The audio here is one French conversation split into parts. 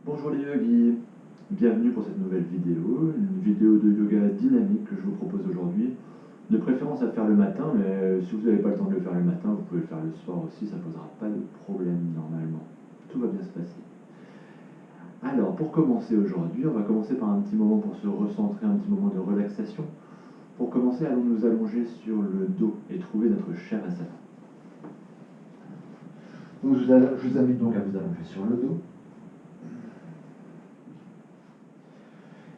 Bonjour les yogis, bienvenue pour cette nouvelle vidéo, une vidéo de yoga dynamique que je vous propose aujourd'hui. De préférence à faire le matin, mais si vous n'avez pas le temps de le faire le matin, vous pouvez le faire le soir aussi, ça ne posera pas de problème normalement. Tout va bien se passer. Alors, pour commencer aujourd'hui, on va commencer par un petit moment pour se recentrer, un petit moment de relaxation. Pour commencer, allons nous allonger sur le dos et trouver notre Shavasana. Donc, je vous invite donc à vous allonger sur le dos.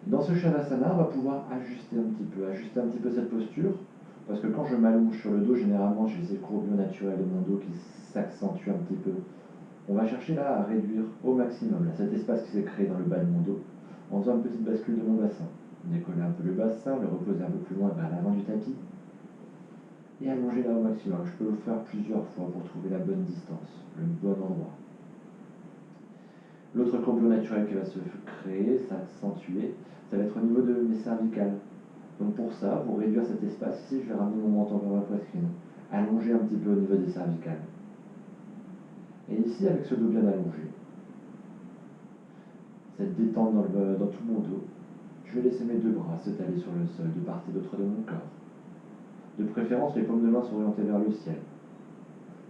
Dans ce Shavasana, on va pouvoir ajuster un petit peu cette posture, parce que quand je m'allonge sur le dos, généralement j'ai ces courbures naturelles de mon dos qui s'accentuent un petit peu. On va chercher là à réduire au maximum là, cet espace qui s'est créé dans le bas de mon dos, en faisant une petite bascule de mon bassin. Décoller un peu le bassin, le reposer un peu plus loin vers l'avant du tapis, et allonger là au maximum. Je peux le faire plusieurs fois pour trouver la bonne distance, le bon endroit. L'autre courbure naturelle qui va se créer, s'accentuer, ça va être au niveau de mes cervicales. Donc pour ça, pour réduire cet espace, ici je vais ramener mon menton vers ma poitrine, allonger un petit peu au niveau des cervicales. Et ici, avec ce dos bien allongé, cette détente dans tout mon dos, je vais laisser mes deux bras s'étaler sur le sol de part et d'autre de mon corps. De préférence, les paumes de main sont orientées vers le ciel.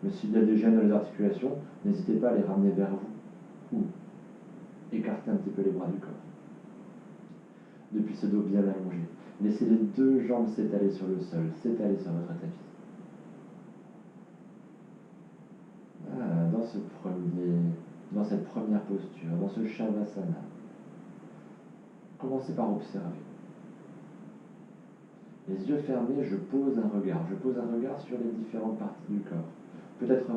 Mais s'il y a des gênes dans les articulations, n'hésitez pas à les ramener vers vous ou écarter un petit peu les bras du corps. Depuis ce dos bien allongé, laissez les deux jambes s'étaler sur le sol, s'étaler sur votre tapis. Dans cette première posture, dans ce Shavasana, commencez par observer. Les yeux fermés, je pose un regard sur les différentes parties du corps. Peut-être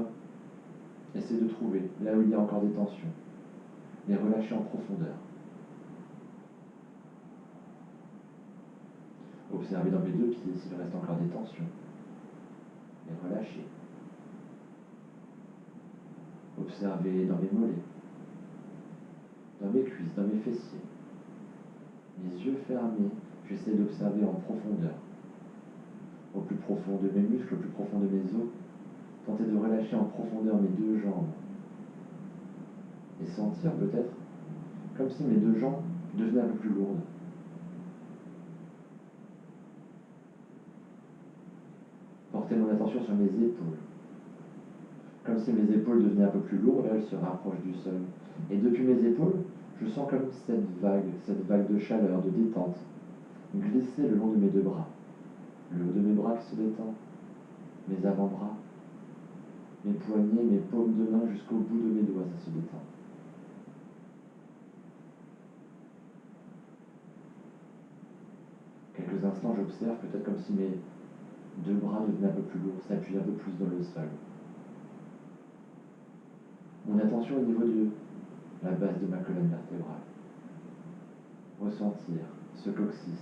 essayer de trouver là où il y a encore des tensions, les relâcher en profondeur. Observez dans mes deux pieds s'il reste encore des tensions, les relâcher. Observez dans mes mollets, dans mes cuisses, dans mes fessiers. Les yeux fermés, j'essaie d'observer en profondeur. Au plus profond de mes muscles, au plus profond de mes os, tentez de relâcher en profondeur mes deux jambes. Et sentir peut-être comme si mes deux jambes devenaient un peu plus lourdes. Portez mon attention sur mes épaules. Comme si mes épaules devenaient un peu plus lourdes, elles se rapprochent du sol. Et depuis mes épaules, je sens comme cette vague de chaleur, de détente, glisser le long de mes deux bras. Le haut de mes bras qui se détend, mes avant-bras, mes poignets, mes paumes de main jusqu'au bout de mes doigts, ça se détend. Quelques instants, j'observe peut-être comme si mes deux bras devenaient un peu plus lourds, s'appuient un peu plus dans le sol. Mon attention au niveau de la base de ma colonne vertébrale. Ressentir ce coccyx,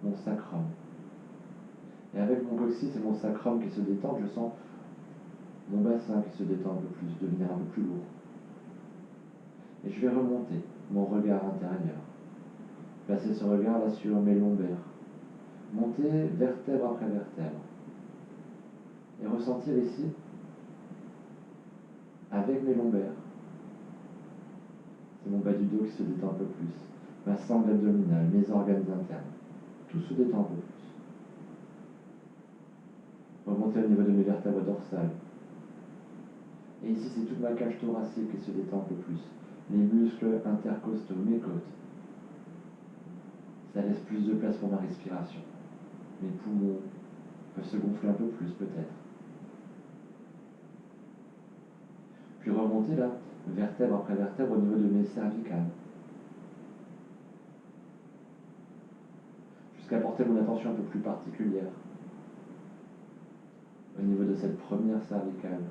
mon sacrum. Et avec mon coccyx et mon sacrum qui se détendent, je sens mon bassin qui se détend un peu plus, devenir un peu plus lourd. Et je vais remonter mon regard intérieur. Placer ce regard là sur mes lombaires. Monter vertèbre après vertèbre. Et ressentir ici, avec mes lombaires, c'est mon bas du dos qui se détend un peu plus. Ma sangle abdominale, mes organes internes. Tout se détend un peu plus. Remonter au niveau de mes vertèbres dorsales. Et ici, c'est toute ma cage thoracique qui se détend un peu plus. Les muscles intercostaux, mes côtes. Ça laisse plus de place pour ma respiration. Mes poumons peuvent se gonfler un peu plus peut-être. Puis remonter là, vertèbre après vertèbre au niveau de mes cervicales. Jusqu'à porter mon attention un peu plus particulière au niveau de cette première cervicale.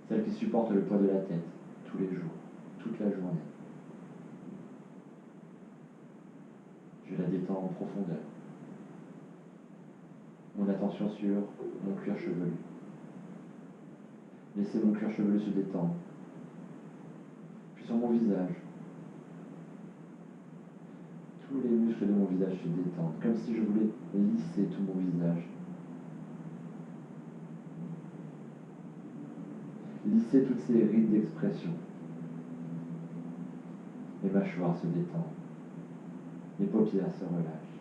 Celle qui supporte le poids de la tête tous les jours, toute la journée. Je la détends en profondeur. Mon attention sur mon cuir chevelu. Laissez mon cuir chevelu se détendre. Puis sur mon visage. Tous les muscles de mon visage se détendent, comme si je voulais lisser tout mon visage. Lisser toutes ces rides d'expression. Les mâchoires se détendent. Les paupières se relâchent.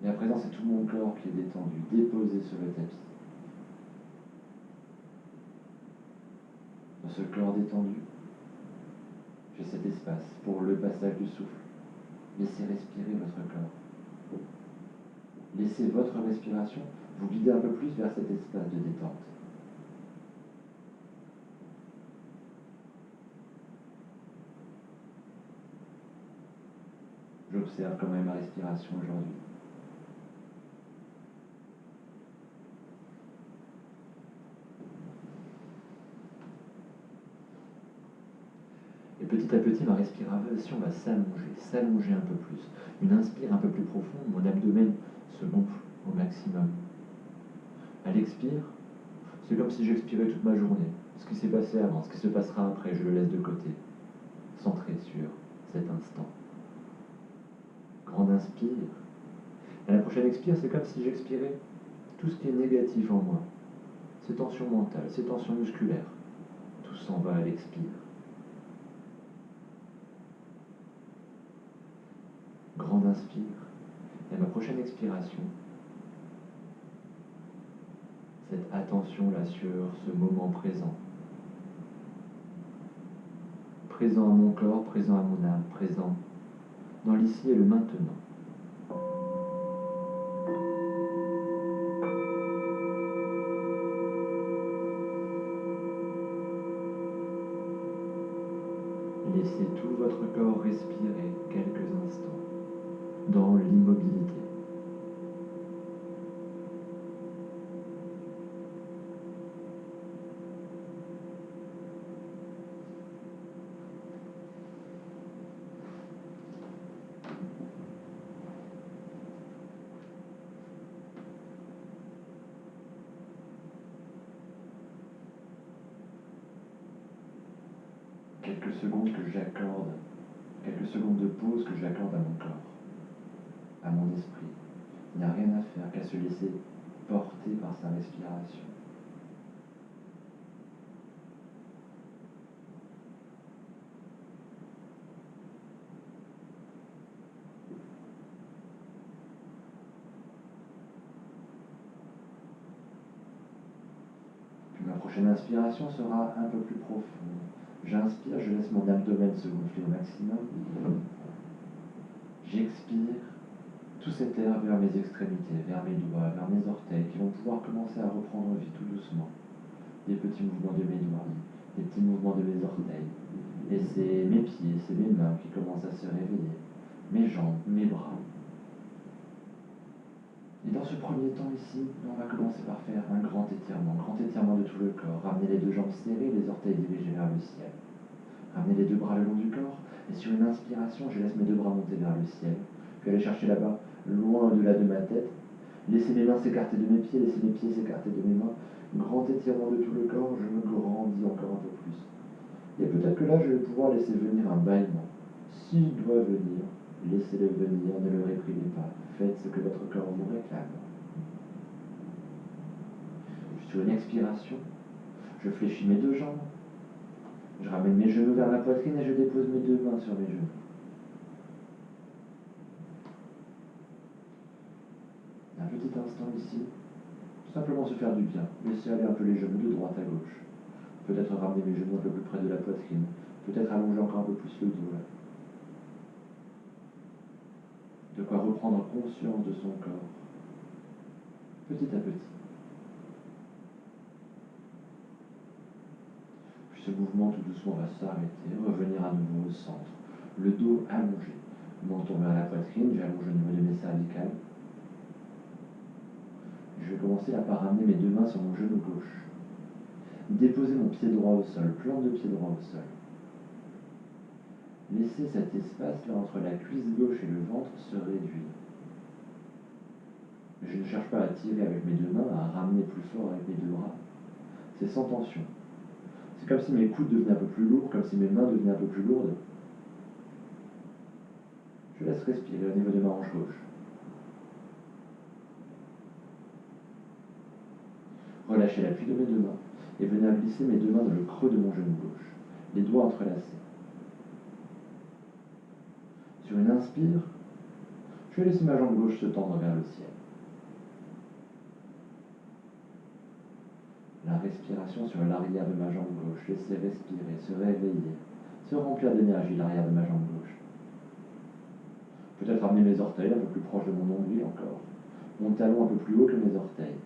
Et à présent, c'est tout mon corps qui est détendu, déposé sur le tapis. Dans ce corps détendu, j'ai cet espace pour le passage du souffle. Laissez respirer votre corps. Laissez votre respiration vous guider un peu plus vers cet espace de détente. J'observe comment est ma respiration aujourd'hui. Et petit à petit, ma respiration va s'allonger un peu plus. Une inspire un peu plus profonde, mon abdomen se gonfle au maximum. À l'expire, c'est comme si j'expirais toute ma journée. Ce qui s'est passé avant, ce qui se passera après, je le laisse de côté. Centré sur cet instant. Grande inspire. Et à la prochaine expire, c'est comme si j'expirais tout ce qui est négatif en moi. Ces tensions mentales, ces tensions musculaires. Tout s'en va à l'expire. Grande inspire. Et à ma prochaine expiration, cette attention là sur ce moment présent. Présent à mon corps, présent à mon âme, présent dans l'ici et le maintenant. Laissez tout votre corps respirer quelques instants dans l'immobilité. Quelques secondes que j'accorde, quelques secondes de pause que j'accorde à mon corps, à mon esprit. Il n'y a rien à faire qu'à se laisser porter par sa respiration. Puis ma prochaine inspiration sera un peu plus profonde. J'inspire, je laisse mon abdomen se gonfler au maximum. J'expire tout cet air vers mes extrémités, vers mes doigts, vers mes orteils, qui vont pouvoir commencer à reprendre vie tout doucement. Des petits mouvements de mes doigts, des petits mouvements de mes orteils. Et c'est mes pieds, c'est mes mains qui commencent à se réveiller, mes jambes, mes bras. Et dans ce premier temps ici, on va commencer par faire un grand étirement de tout le corps. Ramener les deux jambes serrées, les orteils dirigés vers le ciel. Ramener les deux bras le long du corps, et sur une inspiration, je laisse mes deux bras monter vers le ciel. Puis aller chercher là-bas, loin au-delà de ma tête. Laisser mes mains s'écarter de mes pieds, laisser mes pieds s'écarter de mes mains. Grand étirement de tout le corps, je me grandis encore un peu plus. Et peut-être que là, je vais pouvoir laisser venir un bâillement. S'il doit venir, laissez-le venir, ne le réprimez pas. Faites ce que votre corps vous réclame. Sur une expiration, je fléchis mes deux jambes. Je ramène mes genoux vers ma poitrine et je dépose mes deux mains sur mes genoux. Un petit instant ici, simplement se faire du bien. Laisser aller un peu les genoux de droite à gauche. Peut-être ramener mes genoux un peu plus près de la poitrine. Peut-être allonger encore un peu plus le dos là. De quoi reprendre conscience de son corps. Petit à petit. Puis ce mouvement tout doucement va s'arrêter, revenir à nouveau au centre. Le dos allongé. Menton vers la poitrine, j'allonge au niveau de mes cervicales. Je vais commencer là par ramener mes deux mains sur mon genou gauche. Déposer mon pied droit au sol, plante de pied droit au sol. Laissez cet espace là entre la cuisse gauche et le ventre se réduire. Je ne cherche pas à tirer avec mes deux mains, à ramener plus fort avec mes deux bras. C'est sans tension. C'est comme si mes coudes devenaient un peu plus lourds, comme si mes mains devenaient un peu plus lourdes. Je laisse respirer au niveau de ma hanche gauche. Relâchez l'appui de mes deux mains et venez glisser mes deux mains dans le creux de mon genou gauche, les doigts entrelacés. Sur une inspire, je vais laisser ma jambe gauche se tendre vers le ciel. La respiration sur l'arrière de ma jambe gauche, laissez respirer, se réveiller, se remplir d'énergie l'arrière de ma jambe gauche. Peut-être amener mes orteils un peu plus proche de mon nombril encore, mon talon un peu plus haut que mes orteils.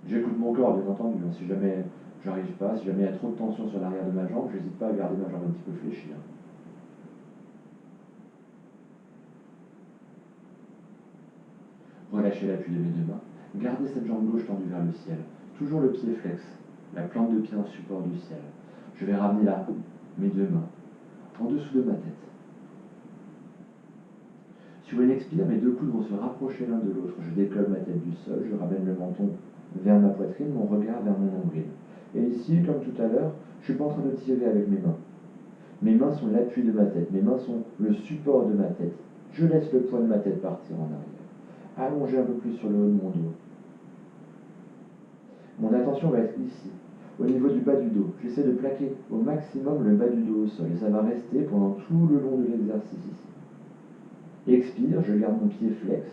J'écoute mon corps, bien entendu. Si jamais j'arrive pas, si jamais il y a trop de tension sur l'arrière de ma jambe, j'hésite pas à garder ma jambe un petit peu fléchie. Relâchez l'appui de mes deux mains. Gardez cette jambe gauche tendue vers le ciel. Toujours le pied flex, la plante de pied en support du ciel. Je vais ramener là mes deux mains en dessous de ma tête. Sur une expire, mes deux coudes vont se rapprocher l'un de l'autre. Je décolle ma tête du sol, je ramène le menton vers ma poitrine, mon regard vers mon nombril. Et ici, comme tout à l'heure, je ne suis pas en train de tirer avec mes mains. Mes mains sont l'appui de ma tête, mes mains sont le support de ma tête. Je laisse le poids de ma tête partir en arrière. Allongez un peu plus sur le haut de mon dos. Mon attention va être ici, au niveau du bas du dos. J'essaie de plaquer au maximum le bas du dos au sol et ça va rester pendant tout le long de l'exercice ici. Expire, je garde mon pied flex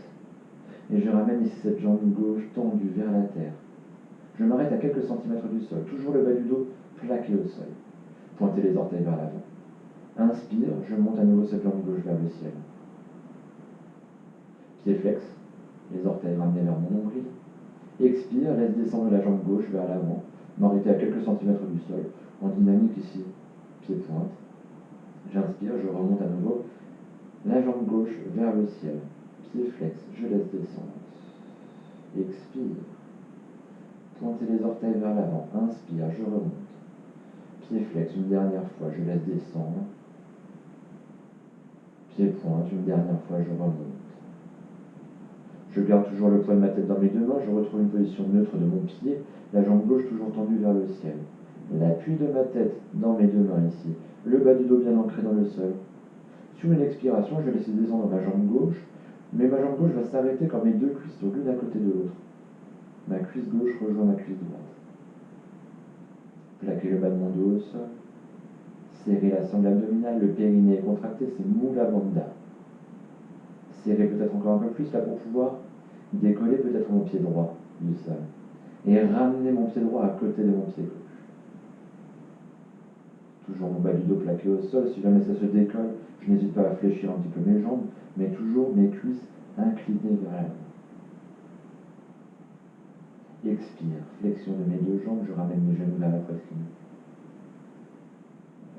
et je ramène ici cette jambe gauche tendue vers la terre. Je m'arrête à quelques centimètres du sol, toujours le bas du dos plaqué au sol. Pointez les orteils vers l'avant. Inspire, je monte à nouveau cette jambe gauche vers le ciel. Pied flex, les orteils ramenés vers mon nombril. Expire, laisse descendre la jambe gauche vers l'avant, m'arrêter à quelques centimètres du sol, en dynamique ici, pied pointe. J'inspire, je remonte à nouveau, la jambe gauche vers le ciel, pied flex, je laisse descendre. Expire, pointez les orteils vers l'avant, inspire, je remonte. Pied flex, une dernière fois, je laisse descendre. Pied pointe, une dernière fois, je remonte. Je garde toujours le poids de ma tête dans mes deux mains, je retrouve une position neutre de mon pied, la jambe gauche toujours tendue vers le ciel. L'appui de ma tête dans mes deux mains ici, le bas du dos bien ancré dans le sol. Sur une expiration, je vais laisser descendre ma jambe gauche, mais ma jambe gauche va s'arrêter quand mes deux cuisses sont l'une à côté de l'autre. Ma cuisse gauche rejoint ma cuisse droite. Plaquez le bas de mon dos au sol. Serrez la sangle abdominale, le périnée est contracté, c'est Mula Bandha. Serrez peut-être encore un peu plus là pour pouvoir décoller peut-être mon pied droit du sol. Et ramener mon pied droit à côté de mon pied gauche. Toujours mon bas du dos plaqué au sol, si jamais ça se décolle, je n'hésite pas à fléchir un petit peu mes jambes, mais toujours mes cuisses inclinées vers l'avant. Expire, flexion de mes deux jambes, je ramène mes genoux vers la poitrine.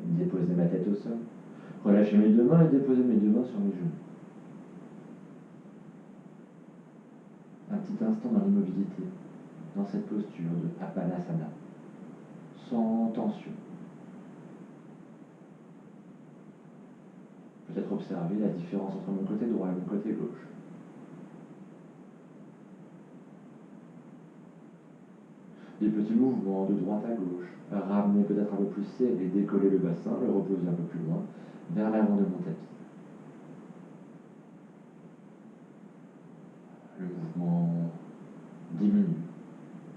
Déposez ma tête au sol. Relâchez mes deux mains et déposez mes deux mains sur mes genoux. Un petit instant dans l'immobilité, dans cette posture de Apanasana, sans tension. Peut-être observer la différence entre mon côté droit et mon côté gauche. Des petits mouvements de droite à gauche, ramener peut-être un peu plus serré, décoller le bassin, le reposer un peu plus loin, vers l'avant de mon tapis. Le mouvement diminue,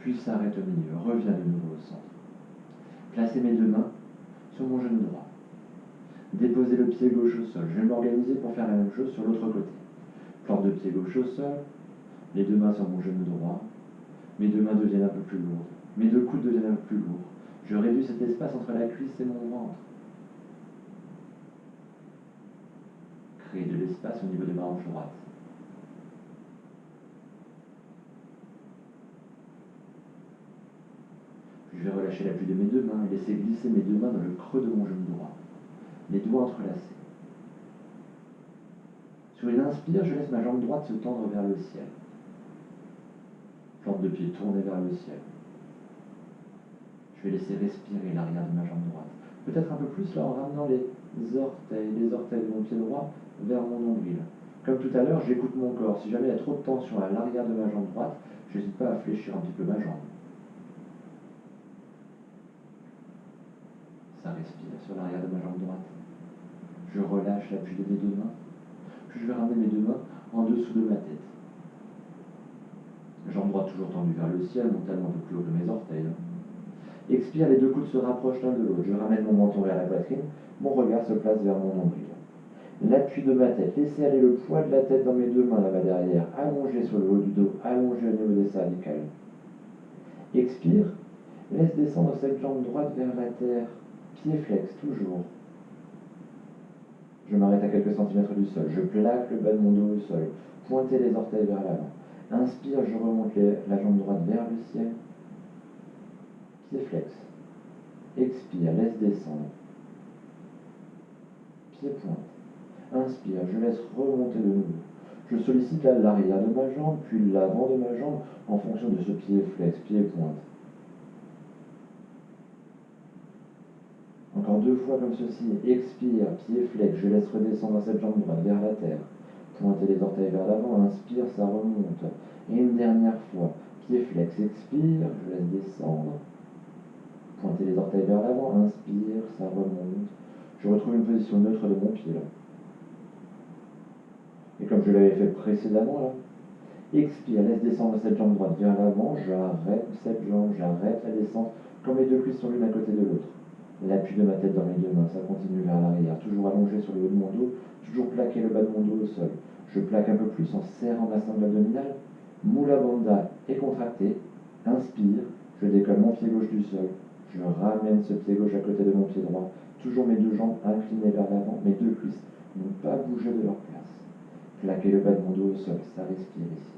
puis s'arrête au milieu, revient de nouveau au centre. Placez mes deux mains sur mon genou droit. Déposez le pied gauche au sol. Je vais m'organiser pour faire la même chose sur l'autre côté. Plante de pied gauche au sol, les deux mains sur mon genou droit. Mes deux mains deviennent un peu plus lourdes. Mes deux coudes deviennent un peu plus lourds. Je réduis cet espace entre la cuisse et mon ventre. Créez de l'espace au niveau de ma hanche droite. Je vais relâcher l'appui de mes deux mains et laisser glisser mes deux mains dans le creux de mon genou droit. Les doigts entrelacés. Sur une inspire, je laisse ma jambe droite se tendre vers le ciel. Plante de pied tournée vers le ciel. Je vais laisser respirer l'arrière de ma jambe droite. Peut-être un peu plus là en ramenant les orteils de mon pied droit vers mon nombril. Comme tout à l'heure, j'écoute mon corps. Si jamais il y a trop de tension à l'arrière de ma jambe droite, je n'hésite pas à fléchir un petit peu ma jambe. Ça respire sur l'arrière de ma jambe droite. Je relâche l'appui de mes deux mains. Puis je vais ramener mes deux mains en dessous de ma tête. jambe droite toujours tendue vers le ciel, mon talon un peu plus haut que mes orteils. Expire, les deux coudes se rapprochent l'un de l'autre. Je ramène mon menton vers la poitrine, mon regard se place vers mon nombril. L'appui de ma tête, laissez aller le poids de la tête dans mes deux mains là-bas derrière, allongé sur le haut du dos, allongé au niveau des cervicales. Expire, laisse descendre cette jambe droite vers la terre, pied flex toujours. Je m'arrête à quelques centimètres du sol, je plaque le bas de mon dos au sol, pointez les orteils vers l'avant. Inspire, je remonte la jambe droite vers le ciel, pied flex. Expire, laisse descendre, pied pointe. Inspire, je laisse remonter de nouveau. Je sollicite l'arrière de ma jambe, puis l'avant de ma jambe en fonction de ce pied flex, pied pointe. Encore deux fois comme ceci. Expire, pied flex, je laisse redescendre cette jambe droite vers la terre. Pointez les orteils vers l'avant, inspire, ça remonte. Et une dernière fois, pied flex, expire, je laisse descendre. Pointez les orteils vers l'avant, inspire, ça remonte. Je retrouve une position neutre de mon pied là. Et comme je l'avais fait précédemment là, expire, laisse descendre cette jambe droite vers l'avant, j'arrête cette jambe, j'arrête la descente, quand mes deux cuisses sont l'une à côté de l'autre. L'appui de ma tête dans mes deux mains, ça continue vers l'arrière, toujours allongé sur le haut de mon dos, toujours plaqué le bas de mon dos au sol. Je plaque un peu plus en serrant ma sangle abdominale, Mula Bandha est contracté, inspire, je décolle mon pied gauche du sol, je ramène ce pied gauche à côté de mon pied droit, toujours mes deux jambes inclinées vers l'avant, mes deux cuisses n'ont pas bougé de leur place. Plaquez le bas de mon dos au sol, ça respire ici.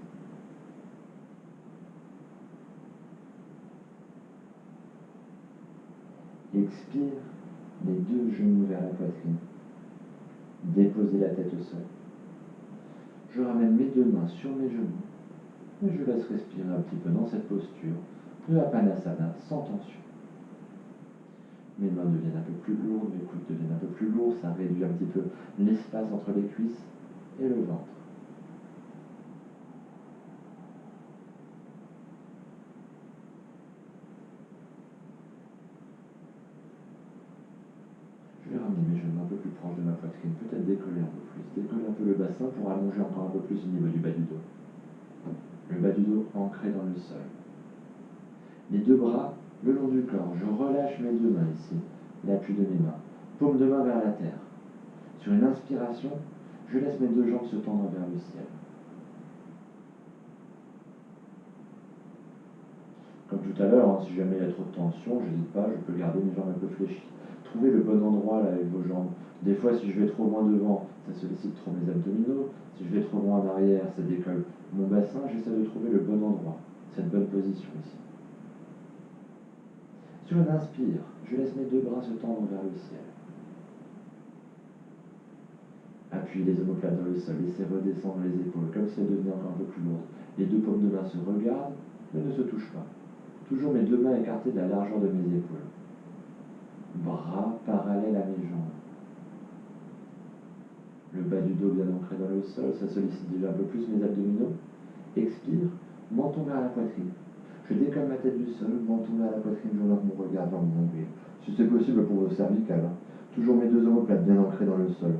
Expire, les deux genoux vers la poitrine. Déposez la tête au sol. Je ramène mes deux mains sur mes genoux et je laisse respirer un petit peu dans cette posture de Apanasana sans tension. Mes mains deviennent un peu plus lourdes, mes coudes deviennent un peu plus lourds, ça réduit un petit peu l'espace entre les cuisses et le ventre. Je vais ramener mes genoux un peu plus proches de ma poitrine, peut-être décoller un peu plus, décoller un peu le bassin pour allonger encore un peu plus au niveau du bas du dos. Le bas du dos ancré dans le sol. Les deux bras le long du corps, je relâche mes deux mains ici, l'appui de mes mains, paume de main vers la terre. Sur une inspiration, je laisse mes deux jambes se tendre vers le ciel. Comme tout à l'heure, hein, si jamais il y a trop de tension, j'hésite pas, je peux garder mes jambes un peu fléchies. Trouvez le bon endroit là avec vos jambes. Des fois, si je vais trop loin devant, ça sollicite trop mes abdominaux. Si je vais trop loin en arrière, ça décolle mon bassin. J'essaie de trouver le bon endroit, cette bonne position ici. Sur une inspire, je laisse mes deux bras se tendre vers le ciel. Appuyez les omoplates dans le sol, laissez redescendre les épaules comme si elles devenaient encore un peu plus lourdes. Les deux paumes de main se regardent, mais ne se touchent pas. Toujours mes deux mains écartées de la largeur de mes épaules. Bras parallèles à mes jambes. Le bas du dos bien ancré dans le sol, ça sollicite déjà un peu plus mes abdominaux. Expire, menton vers la poitrine. Je décolle ma tête du sol, menton vers la poitrine, je lance mon regard vers mon nombril. Si c'est possible pour vos cervicales, hein. Toujours mes deux omoplates bien ancrées dans le sol.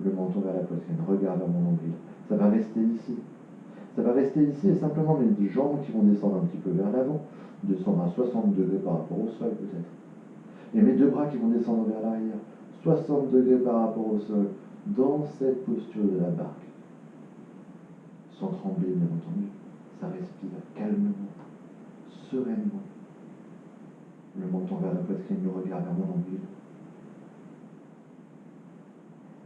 Le menton vers la poitrine, regard vers mon nombril. Ça va rester ici. Ça va rester ici et simplement mes jambes qui vont descendre un petit peu vers l'avant, descendre à 60 degrés par rapport au sol peut-être. Et mes deux bras qui vont descendre vers l'arrière, 60 degrés par rapport au sol, dans cette posture de la barque. Sans trembler bien entendu, ça respire calmement, sereinement. Le menton vers la poitrine, le regard vers mon nombril.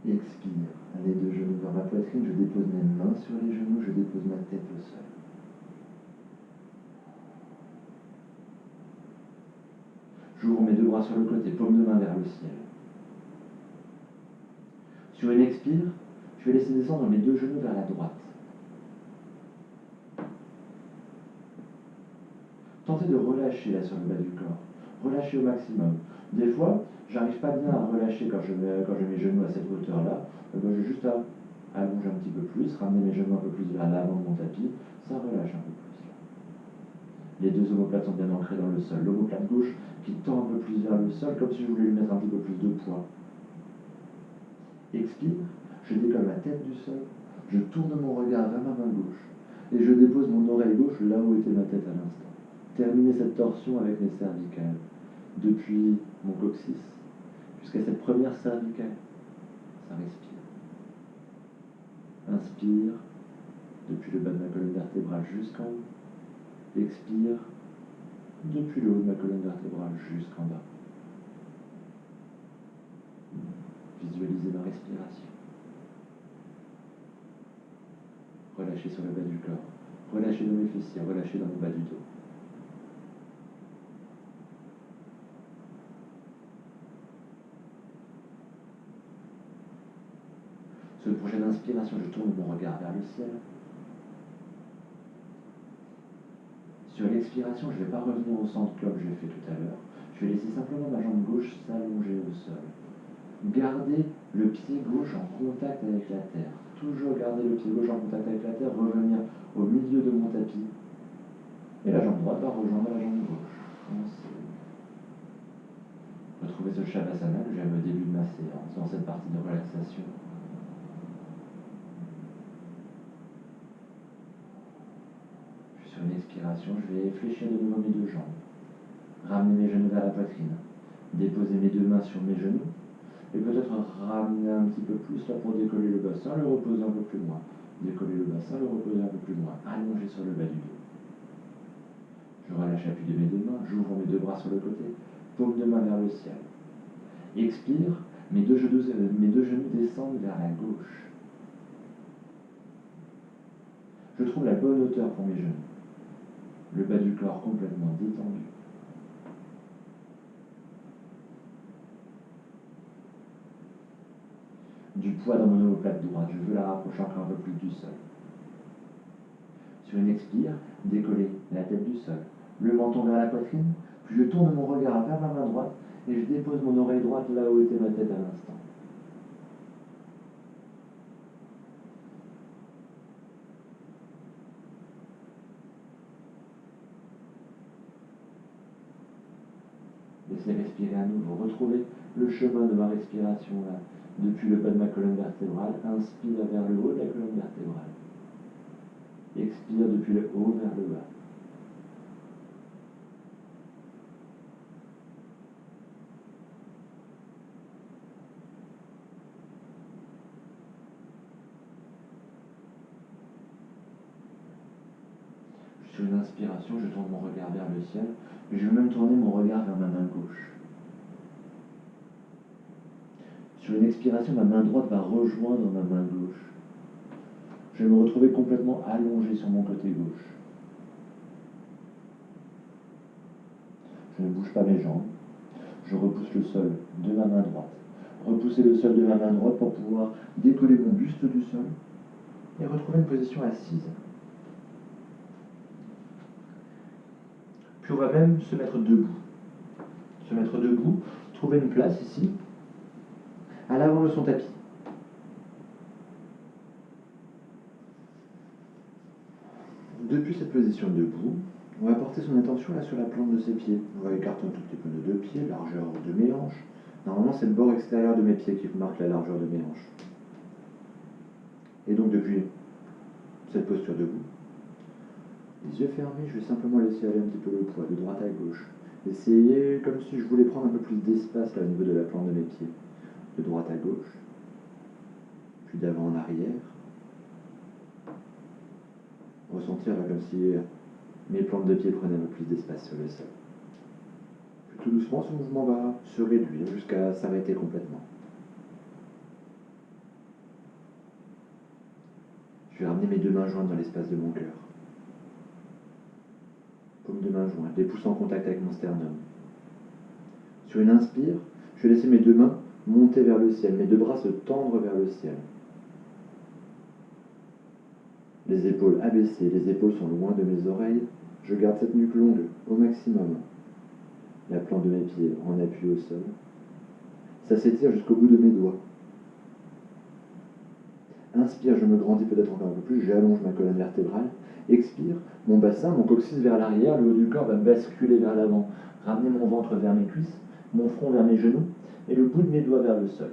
Expire, les deux genoux vers ma poitrine, je dépose mes mains sur les genoux, je dépose ma tête au sol. J'ouvre mes deux bras sur le côté, paume de main vers le ciel. Sur une expire, je vais laisser descendre mes deux genoux vers la droite. Tentez de relâcher là sur le bas du corps. Relâchez au maximum. Des fois, j'arrive pas bien à relâcher quand je mets mes genoux à cette hauteur-là. J'ai juste à allonger un petit peu plus, ramener mes genoux un peu plus vers l'avant de mon tapis. Ça relâche un peu plus. Les deux omoplates sont bien ancrées dans le sol. L'omoplate gauche qui tend un peu plus vers le sol, comme si je voulais lui mettre un petit peu plus de poids. Expire, je décolle ma tête du sol. Je tourne mon regard vers ma main gauche. Et je dépose mon oreille gauche là où était ma tête à l'instant. Terminer cette torsion avec mes cervicales, depuis mon coccyx jusqu'à cette première cervicale. Ça respire. Inspire, depuis le bas de ma colonne vertébrale jusqu'en haut. Expire, depuis le haut de ma colonne vertébrale jusqu'en bas. Visualisez ma respiration. Relâchez sur le bas du corps. Relâchez dans mes fessiers, relâchez dans le bas du dos. Sur une prochaine inspiration, je tourne mon regard vers le ciel. Sur l'expiration, je ne vais pas revenir au centre comme j'ai fait tout à l'heure. Je vais laisser simplement ma jambe gauche s'allonger au sol. Gardez le pied gauche en contact avec la terre. Toujours garder le pied gauche en contact avec la terre, revenir au milieu de mon tapis. Et la jambe droite va rejoindre la jambe gauche. Retrouvez ce Shavasana que j'aime au début de ma séance, dans cette partie de relaxation. Puis sur une expiration, je vais fléchir de nouveau mes deux jambes. Ramener mes genoux vers la poitrine. Déposer mes deux mains sur mes genoux. Et peut-être ramener un petit peu plus là pour décoller le bassin, le reposer un peu plus loin. Décoller le bassin, le reposer un peu plus loin. Allonger sur le bas du dos. Je relâche l'appui de mes deux mains, j'ouvre mes deux bras sur le côté, paume de main vers le ciel. Expire, mes deux genoux descendent vers la gauche. Je trouve la bonne hauteur pour mes genoux. Le bas du corps complètement détendu. Du poids dans mon omoplate droite, je veux la rapprocher encore un peu plus du sol. Sur une expire, décoller la tête du sol, le menton vers la poitrine, puis je tourne mon regard vers ma main droite et je dépose mon oreille droite là où était ma tête à l'instant. Laissez respirer à nouveau, retrouvez le chemin de ma respiration là, depuis le bas de ma colonne vertébrale, inspire vers le haut de la colonne vertébrale. Expire depuis le haut vers le bas. Sur une inspiration, je tourne mon regard vers le ciel, et je vais même tourner mon regard vers ma main gauche. Sur une expiration, ma main droite va rejoindre ma main gauche. Je vais me retrouver complètement allongé sur mon côté gauche. Je ne bouge pas mes jambes. Je repousse le sol de ma main droite. Repousser le sol de ma main droite pour pouvoir décoller mon buste du sol et retrouver une position assise. Puis on va même se mettre debout. Se mettre debout, trouver une place ici, à l'avant de son tapis. Depuis cette position debout, on va porter son attention là sur la plante de ses pieds. On va écarter un tout petit peu nos deux pieds, largeur de mes hanches. Normalement, c'est le bord extérieur de mes pieds qui marque la largeur de mes hanches. Et donc depuis cette posture debout, les yeux fermés, je vais simplement laisser aller un petit peu le poids de droite à gauche. Essayez comme si je voulais prendre un peu plus d'espace là au niveau de la plante de mes pieds. De droite à gauche, puis d'avant en arrière. Ressentir là comme si mes plantes de pied prenaient un peu plus d'espace sur le sol. Puis tout doucement, ce mouvement va se réduire jusqu'à s'arrêter complètement. Je vais ramener mes deux mains jointes dans l'espace de mon cœur. Paume de main jointe, les pouces en contact avec mon sternum. Sur une inspire, je vais laisser mes deux mains monter vers le ciel, mes deux bras se tendre vers le ciel. Les épaules abaissées, les épaules sont loin de mes oreilles. Je garde cette nuque longue au maximum. La plante de mes pieds en appui au sol. Ça s'étire jusqu'au bout de mes doigts. Inspire, je me grandis peut-être encore un peu plus, j'allonge ma colonne vertébrale. Expire, mon bassin, mon coccyx vers l'arrière, le haut du corps va basculer vers l'avant. Ramener mon ventre vers mes cuisses, mon front vers mes genoux et le bout de mes doigts vers le sol.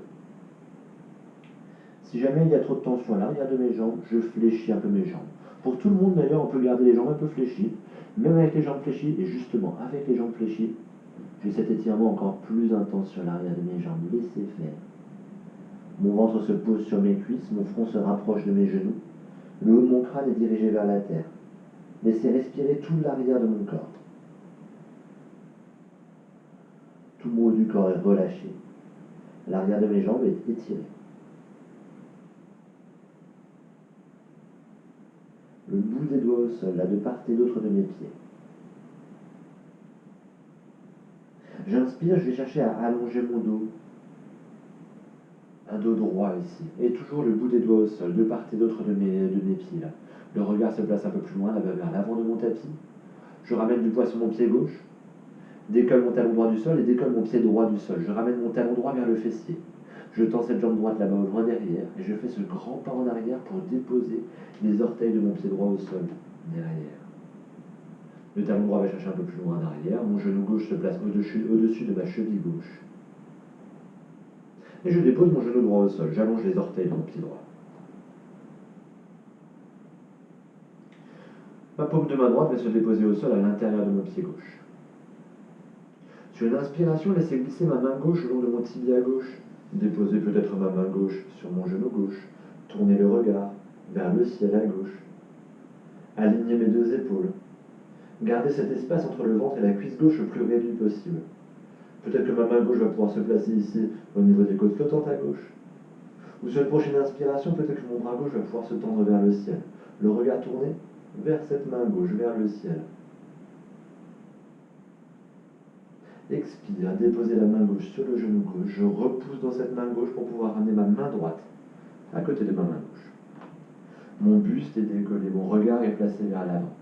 Si jamais il y a trop de tension à l'arrière de mes jambes, je fléchis un peu mes jambes. Pour tout le monde d'ailleurs, on peut garder les jambes un peu fléchies, même avec les jambes fléchies, et justement avec les jambes fléchies, j'ai cet étirement encore plus intense sur l'arrière de mes jambes. Laissez faire. Mon ventre se pose sur mes cuisses, mon front se rapproche de mes genoux, le haut de mon crâne est dirigé vers la terre. Laissez respirer tout l'arrière de mon corps. Tout mon haut du corps est relâché. L'arrière de mes jambes est étiré. Le bout des doigts au sol, là de part et d'autre de mes pieds. J'inspire, je vais chercher à allonger mon dos. Un dos droit ici. Et toujours le bout des doigts au sol, de part et d'autre de mes pieds là. Le regard se place un peu plus loin, là-bas vers l'avant de mon tapis. Je ramène du poids sur mon pied gauche. Décolle mon talon droit du sol et décolle mon pied droit du sol. Je ramène mon talon droit vers le fessier. Je tends cette jambe droite là-bas au loin derrière et je fais ce grand pas en arrière pour déposer les orteils de mon pied droit au sol derrière. Le talon droit va chercher un peu plus loin en arrière. Mon genou gauche se place au-dessus de ma cheville gauche. Et je dépose mon genou droit au sol. J'allonge les orteils de mon pied droit. Ma paume de main droite va se déposer au sol à l'intérieur de mon pied gauche. Sur une inspiration, laissez glisser ma main gauche le long de mon tibia gauche. Déposez peut-être ma main gauche sur mon genou gauche. Tournez le regard vers le ciel à gauche. Alignez mes deux épaules. Gardez cet espace entre le ventre et la cuisse gauche le plus réduit possible. Peut-être que ma main gauche va pouvoir se placer ici, au niveau des côtes flottantes à gauche. Ou sur une prochaine inspiration, peut-être que mon bras gauche va pouvoir se tendre vers le ciel. Le regard tourné vers cette main gauche, vers le ciel. Expire, déposez la main gauche sur le genou gauche. Je repousse dans cette main gauche pour pouvoir ramener ma main droite à côté de ma main gauche. Mon buste est décollé, mon regard est placé vers l'avant.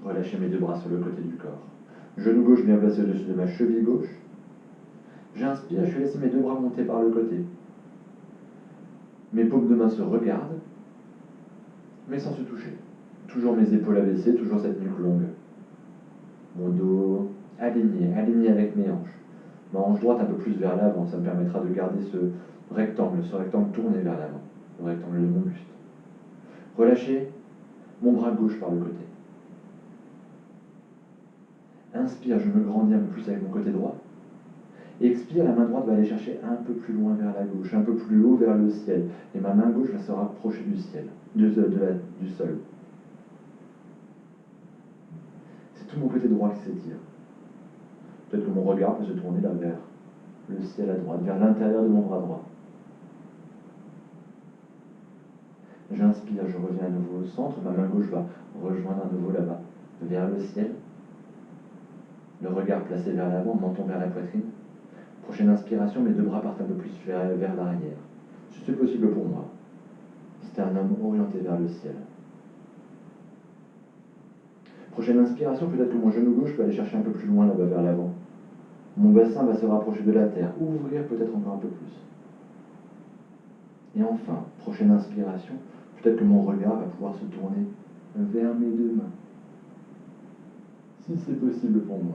Relâchez mes deux bras sur le côté du corps. Genou gauche bien placé au-dessus de ma cheville gauche. J'inspire, je vais laisser mes deux bras monter par le côté. Mes paumes de main se regardent, mais sans se toucher. Toujours mes épaules abaissées, toujours cette nuque longue. Mon dos aligné avec mes hanches. Ma hanche droite un peu plus vers l'avant, ça me permettra de garder ce rectangle tourné vers l'avant, le rectangle de mon buste. Relâchez mon bras gauche par le côté. Inspire, je me grandis un peu plus avec mon côté droit. Expire, la main droite va aller chercher un peu plus loin vers la gauche, un peu plus haut vers le ciel. Et ma main gauche va se rapprocher du ciel, du sol. C'est tout mon côté droit qui s'étire. Peut-être que mon regard peut se tourner là vers le ciel à droite, vers l'intérieur de mon bras droit. J'inspire, je reviens à nouveau au centre, ma main gauche va rejoindre à nouveau là-bas, vers le ciel. Le regard placé vers l'avant, menton vers la poitrine. Prochaine inspiration, mes deux bras partent un peu plus vers l'arrière. Si c'est possible pour moi. Sternum orienté vers le ciel. Prochaine inspiration, peut-être que mon genou gauche peut aller chercher un peu plus loin là-bas vers l'avant. Mon bassin va se rapprocher de la terre, ouvrir peut-être encore un peu plus. Et enfin, prochaine inspiration, peut-être que mon regard va pouvoir se tourner vers mes deux mains. Si c'est possible pour moi.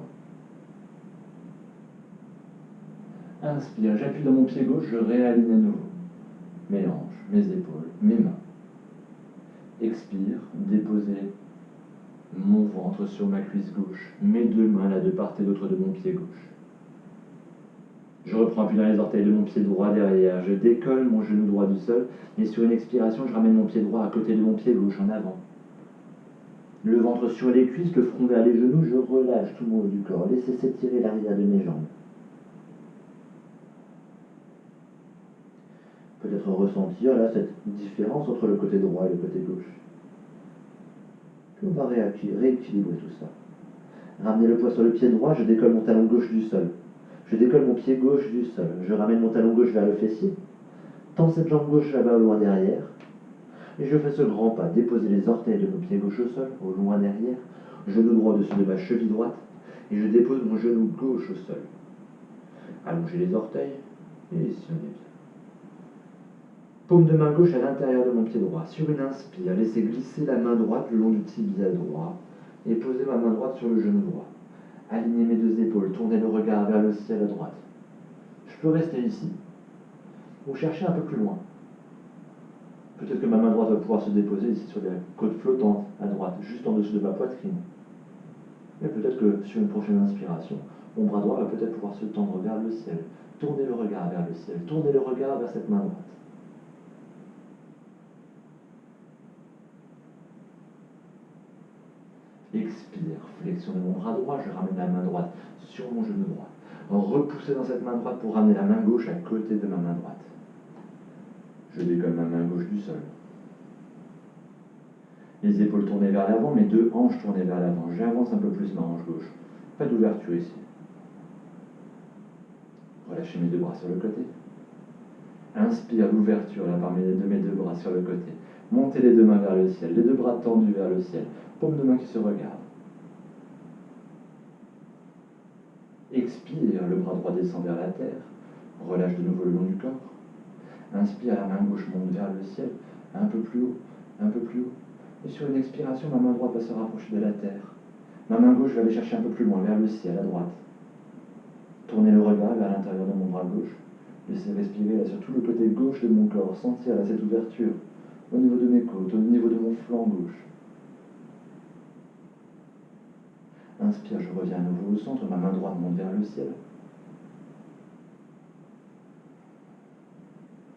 Inspire, j'appuie dans mon pied gauche, je réaligne à nouveau. Mes hanches, mes épaules, mes mains. Expire, déposez mon ventre sur ma cuisse gauche, mes deux mains là de part et d'autre de mon pied gauche. Je reprends appui dans les orteils de mon pied droit derrière, je décolle mon genou droit du sol et sur une expiration, je ramène mon pied droit à côté de mon pied gauche en avant. Le ventre sur les cuisses, le front vers les genoux, je relâche tout mon haut du corps, laissez s'étirer l'arrière de mes jambes. Peut-être ressentir là cette différence entre le côté droit et le côté gauche. Puis on va rééquilibrer tout ça. Ramenez le poids sur le pied droit, je décolle mon talon gauche du sol. Je décolle mon pied gauche du sol. Je ramène mon talon gauche vers le fessier. Tends cette jambe gauche là-bas au loin derrière. Et je fais ce grand pas. Déposez les orteils de mon pied gauche au sol, au loin derrière. Genou droit au-dessus de ma cheville droite. Et je dépose mon genou gauche au sol. Allongez les orteils. Et ici on est bien. Paume de main gauche à l'intérieur de mon pied droit. Sur une inspire, laissez glisser la main droite le long du tibia droit. Et posez ma main droite sur le genou droit. Alignez mes deux épaules, tournez le regard vers le ciel à droite. Je peux rester ici, ou chercher un peu plus loin. Peut-être que ma main droite va pouvoir se déposer ici sur la côte flottante à droite, juste en dessous de ma poitrine. Et peut-être que sur une prochaine inspiration, mon bras droit va peut-être pouvoir se tendre vers le ciel, tourner le regard vers le ciel, tourner le regard vers cette main droite. Expire, flexion de mon bras droit, je ramène la main droite sur mon genou droit. Repousser dans cette main droite pour ramener la main gauche à côté de ma main droite. Je décolle ma main gauche du sol. Les épaules tournées vers l'avant, mes deux hanches tournées vers l'avant. J'avance un peu plus ma hanche gauche. Pas d'ouverture ici. Relâchez mes deux bras sur le côté. Inspire l'ouverture là par de mes deux bras sur le côté. Montez les deux mains vers le ciel, les deux bras tendus vers le ciel. Paume de main qui se regardent. Expire, le bras droit descend vers la terre. Relâche de nouveau le long du corps. Inspire, la main gauche monte vers le ciel. Un peu plus haut, un peu plus haut. Et sur une expiration, ma main droite va se rapprocher de la terre. Ma main gauche va aller chercher un peu plus loin, vers le ciel, à droite. Tournez le regard vers l'intérieur de mon bras gauche. Laissez respirer là sur tout le côté gauche de mon corps. Sentir là cette ouverture au niveau de mes côtes, au niveau de mon flanc gauche. Inspire, je reviens à nouveau au centre. Ma main droite monte vers le ciel.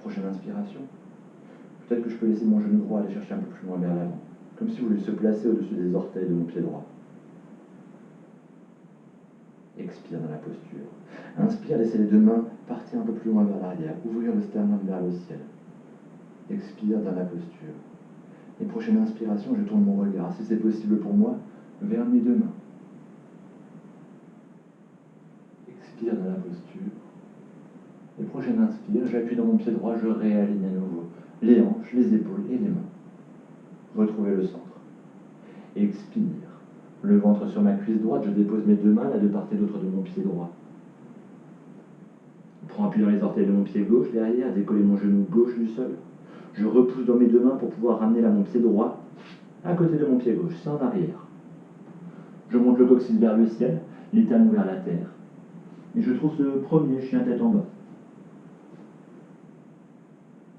Prochaine inspiration. Peut-être que je peux laisser mon genou droit aller chercher un peu plus loin vers l'avant. Comme si vous vouliez se placer au-dessus des orteils de mon pied droit. Expire dans la posture. Inspire, laissez les deux mains partir un peu plus loin vers l'arrière. Ouvrir le sternum vers le ciel. Expire dans la posture. Et prochaine inspiration, je tourne mon regard, si c'est possible pour moi, vers mes deux mains. Expire dans la posture. Et prochaine inspire, j'appuie dans mon pied droit, je réaligne à nouveau les hanches, les épaules et les mains. Retrouvez le centre. Expire. Le ventre sur ma cuisse droite, je dépose mes deux mains là de part et d'autre de mon pied droit. Prends appui dans les orteils de mon pied gauche derrière, décoller mon genou gauche du sol. Je repousse dans mes deux mains pour pouvoir ramener là mon pied droit à côté de mon pied gauche, c'est en arrière. Je monte le coccyx vers le ciel, les talons vers la terre. Et je trouve ce premier chien tête en bas.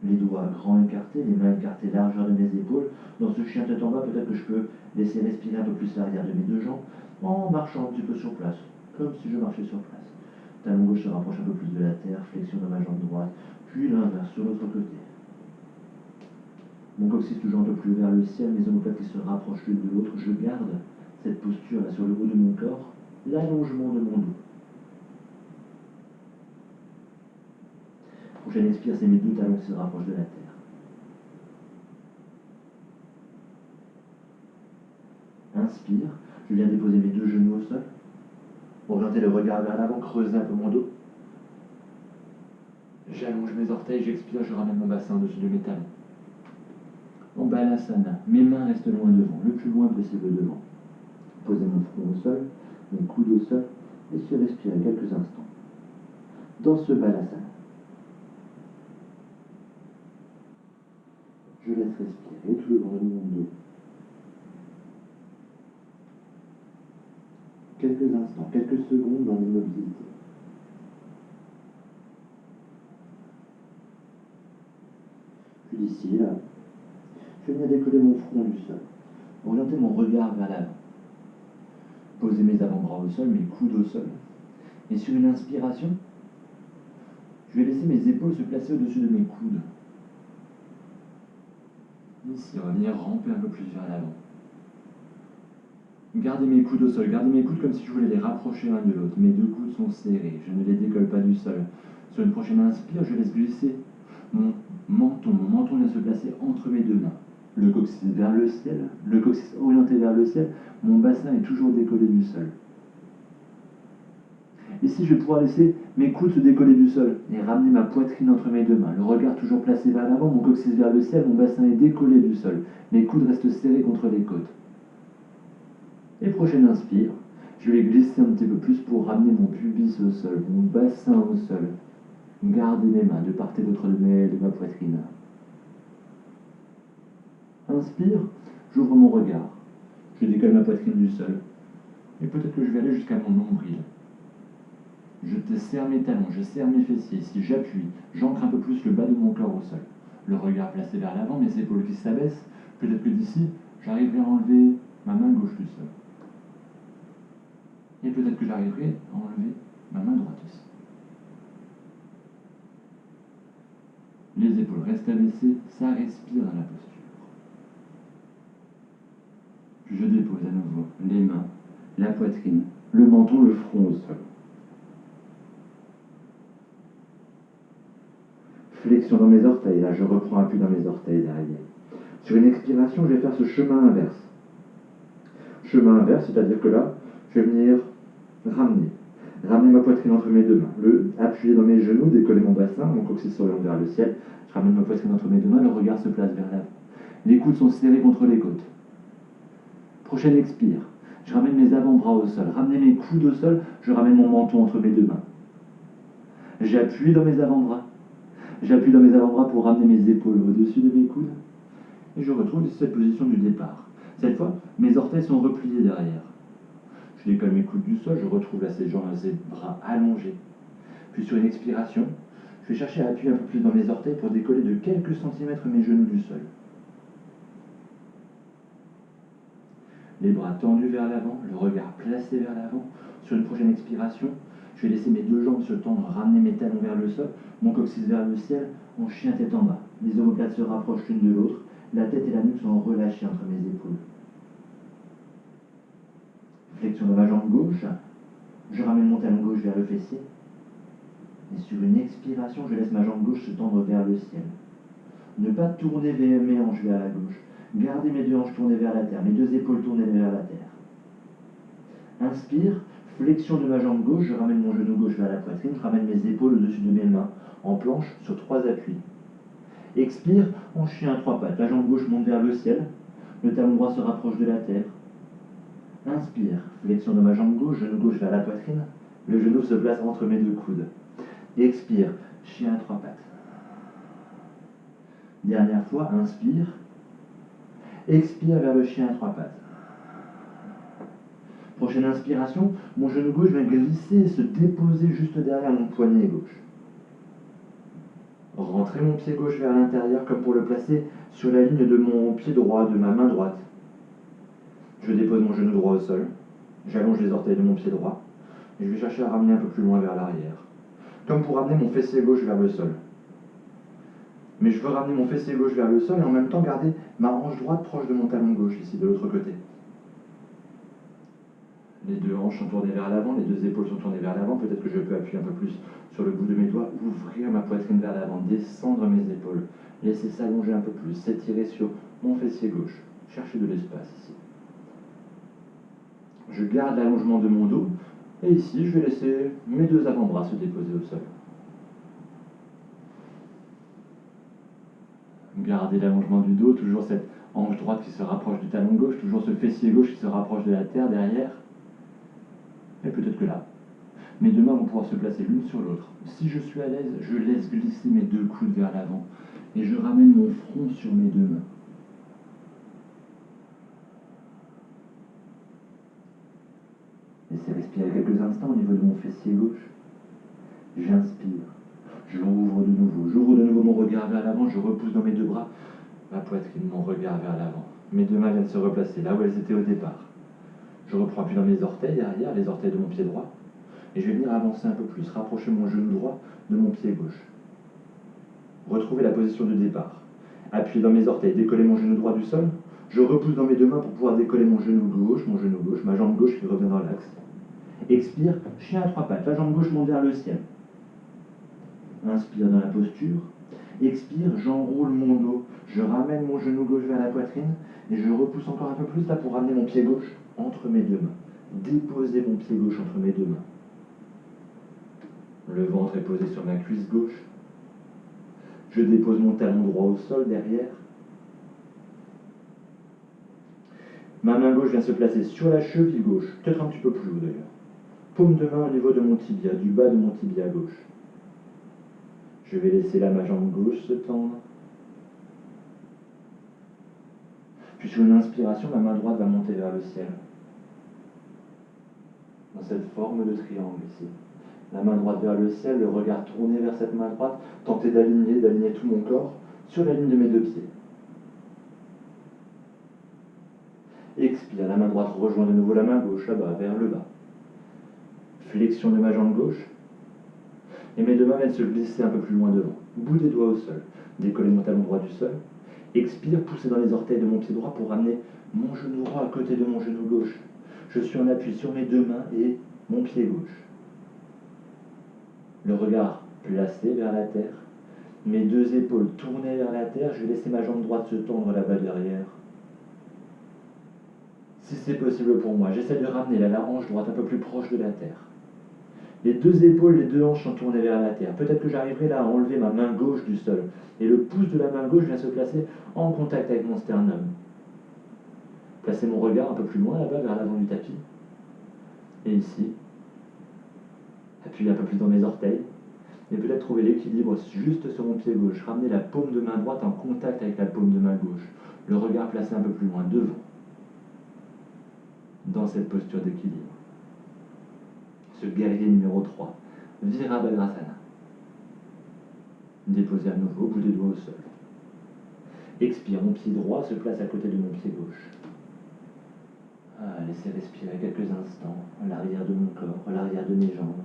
Les doigts grands écartés, les mains écartées largeur de mes épaules. Dans ce chien tête en bas, peut-être que je peux laisser respirer un peu plus l'arrière de mes deux jambes en marchant un petit peu sur place, comme si je marchais sur place. Talon gauche se rapproche un peu plus de la terre, flexion de ma jambe droite, puis l'inverse sur l'autre côté. Mon coccyx toujours un peu plus vers le ciel, mes omoplates qui se rapprochent l'une de l'autre. Je garde cette posture là sur le haut de mon corps, l'allongement de mon dos. Prochaine expire, c'est mes deux talons qui se rapprochent de la terre. Inspire, je viens déposer mes deux genoux au sol. Orienter le regard vers l'avant, creuser un peu mon dos. J'allonge mes orteils, j'expire, je ramène mon bassin au-dessus de mes talons. En balasana, mes mains restent loin devant, le plus loin possible devant. Posez mon front au sol, mes coudes au sol, laissez respirer quelques instants. Dans ce balasana, je laisse respirer tout le long de mon dos. Quelques instants, quelques secondes dans l'immobilité. Puis d'ici là, je viens décoller mon front du sol, orienter mon regard vers l'avant. Poser mes avant-bras au sol, mes coudes au sol. Et sur une inspiration, je vais laisser mes épaules se placer au-dessus de mes coudes. Ici, revenir ramper un peu plus vers l'avant. Gardez mes coudes au sol, gardez mes coudes comme si je voulais les rapprocher l'un de l'autre. Mes deux coudes sont serrés, je ne les décolle pas du sol. Sur une prochaine inspire, je laisse glisser mon menton vient se placer entre mes deux mains. Le coccyx vers le ciel, le coccyx orienté vers le ciel, mon bassin est toujours décollé du sol. Ici, je vais pouvoir laisser mes coudes se décoller du sol et ramener ma poitrine entre mes deux mains. Le regard toujours placé vers l'avant, mon coccyx vers le ciel, mon bassin est décollé du sol. Mes coudes restent serrés contre les côtes. Et prochaine inspire, je vais glisser un petit peu plus pour ramener mon pubis au sol, mon bassin au sol. Gardez mes mains de part et d'autre de ma poitrine. Inspire, j'ouvre mon regard. Je décolle ma poitrine du sol. Et peut-être que je vais aller jusqu'à mon nombril. Je serre mes talons, je serre mes fessiers. Si j'appuie, j'ancre un peu plus le bas de mon corps au sol. le regard placé vers l'avant, mes épaules qui s'abaissent. Peut-être que d'ici, j'arriverai à enlever ma main gauche du sol. Et peut-être que j'arriverai à enlever ma main droite aussi. Les épaules restent abaissées, ça respire dans la posture. Puis je dépose à nouveau les mains, la poitrine, le menton, le front au sol. Flexion dans mes orteils, là je reprends appui dans mes orteils derrière. Sur une expiration, je vais faire ce chemin inverse. Chemin inverse, c'est-à-dire que là, je vais venir ramener ma poitrine entre mes deux mains, appuyer dans mes genoux, décoller mon bassin, mon coccyx s'oriente vers le ciel, je ramène ma poitrine entre mes deux mains, le regard se place vers l'avant. Les coudes sont serrés contre les côtes. Prochaine expire, je ramène mes avant-bras au sol, ramener mes coudes au sol, je ramène mon menton entre mes deux mains. J'appuie dans mes avant-bras. J'appuie dans mes avant-bras pour ramener mes épaules au-dessus de mes coudes. Et je retrouve cette position du départ. Cette fois, mes orteils sont repliés derrière. Je décolle mes coudes du sol, je retrouve là ces jambes, ces bras allongés. Puis sur une expiration, je vais chercher à appuyer un peu plus dans mes orteils pour décoller de quelques centimètres mes genoux du sol. Les bras tendus vers l'avant, le regard placé vers l'avant. Sur une prochaine expiration, je vais laisser mes deux jambes se tendre, ramener mes talons vers le sol, mon coccyx vers le ciel, en chien tête en bas. Les omoplates se rapprochent l'une de l'autre, la tête et la nuque sont relâchées entre mes épaules. Flexion de ma jambe gauche, je ramène mon talon gauche vers le fessier. Et sur une expiration, je laisse ma jambe gauche se tendre vers le ciel. Ne pas tourner mes hanches vers la gauche. Gardez mes deux hanches tournées vers la terre, mes deux épaules tournées vers la terre. Inspire, flexion de ma jambe gauche, je ramène mon genou gauche vers la poitrine, je ramène mes épaules au-dessus de mes mains, en planche sur 3 appuis. Expire, en chien à 3 pattes, la jambe gauche monte vers le ciel, le talon droit se rapproche de la terre. Inspire, flexion de ma jambe gauche, genou gauche vers la poitrine, le genou se place entre mes deux coudes. Expire, chien à 3 pattes. Dernière fois, inspire, expire vers le chien à 3 pattes. Prochaine inspiration, mon genou gauche vient glisser et se déposer juste derrière mon poignet gauche. Rentrez mon pied gauche vers l'intérieur comme pour le placer sur la ligne de mon pied droit, de ma main droite. Je dépose mon genou droit au sol, j'allonge les orteils de mon pied droit et je vais chercher à ramener un peu plus loin vers l'arrière, comme pour ramener mon fessier gauche vers le sol. Mais je veux ramener mon fessier gauche vers le sol et en même temps garder ma hanche droite proche de mon talon gauche, ici, de l'autre côté. Les deux hanches sont tournées vers l'avant, les deux épaules sont tournées vers l'avant. Peut-être que je peux appuyer un peu plus sur le bout de mes doigts, ouvrir ma poitrine vers l'avant, descendre mes épaules, laisser s'allonger un peu plus, s'étirer sur mon fessier gauche. Chercher de l'espace ici. Je garde l'allongement de mon dos et ici, je vais laisser mes deux avant-bras se déposer au sol. Gardez l'allongement du dos, toujours cette hanche droite qui se rapproche du talon gauche, toujours ce fessier gauche qui se rapproche de la terre derrière. Et peut-être que là, mes deux mains vont pouvoir se placer l'une sur l'autre. Si je suis à l'aise, je laisse glisser mes deux coudes vers l'avant et je ramène mon front sur mes deux mains. Laissez respirer quelques instants au niveau de mon fessier gauche. J'inspire, je rouvre de nouveau. J'ouvre de nouveau mon regard vers l'avant, je repousse dans mes deux bras ma poitrine, mon regard vers l'avant. Mes deux mains viennent se replacer là où elles étaient au départ. Je reprends appui dans mes orteils derrière, les orteils de mon pied droit. Et je vais venir avancer un peu plus, rapprocher mon genou droit de mon pied gauche. Retrouver la position de départ. Appuyer dans mes orteils, décoller mon genou droit du sol. Je repousse dans mes deux mains pour pouvoir décoller mon genou gauche, ma jambe gauche qui revient dans l'axe. Expire, chien à 3 pattes, la jambe gauche monte vers le ciel. Inspire dans la posture. Expire, j'enroule mon dos. Je ramène mon genou gauche vers la poitrine et je repousse encore un peu plus là pour ramener mon pied gauche entre mes deux mains. Déposer mon pied gauche entre mes deux mains. Le ventre est posé sur ma cuisse gauche. Je dépose mon talon droit au sol derrière. Ma main gauche vient se placer sur la cheville gauche, peut-être un petit peu plus haut d'ailleurs. Paume de main au niveau de mon tibia, du bas de mon tibia gauche. Je vais laisser là ma jambe gauche se tendre. Puis sur une inspiration, ma main droite va monter vers le ciel. Dans cette forme de triangle ici. La main droite vers le ciel, le regard tourné vers cette main droite, tenter d'aligner tout mon corps sur la ligne de mes deux pieds. Expire, la main droite rejoint de nouveau la main gauche, là-bas, vers le bas. Flexion de ma jambe gauche. Et mes deux mains viennent se glisser un peu plus loin devant. Bout des doigts au sol. Décoller mon talon droit du sol. Expire, pousser dans les orteils de mon pied droit pour ramener mon genou droit à côté de mon genou gauche. Je suis en appui sur mes deux mains et mon pied gauche. Le regard placé vers la terre. Mes deux épaules tournées vers la terre. Je vais laisser ma jambe droite se tendre là-bas derrière. Si c'est possible pour moi, j'essaie de ramener la hanche droite un peu plus proche de la terre. Les deux épaules, les deux hanches sont tournées vers la terre. Peut-être que j'arriverai là à enlever ma main gauche du sol. Et le pouce de la main gauche vient se placer en contact avec mon sternum. Placer mon regard un peu plus loin là-bas, vers l'avant du tapis. Et ici, appuyer un peu plus dans mes orteils. Et peut-être trouver l'équilibre juste sur mon pied gauche. Ramener la paume de main droite en contact avec la paume de main gauche. Le regard placé un peu plus loin devant. Dans cette posture d'équilibre. Ce guerrier numéro 3, Virabhadrasana. Déposer à nouveau, bout des doigts au sol. Expire, mon pied droit se place à côté de mon pied gauche. Laissez respirer quelques instants, l'arrière de mon corps, l'arrière de mes jambes.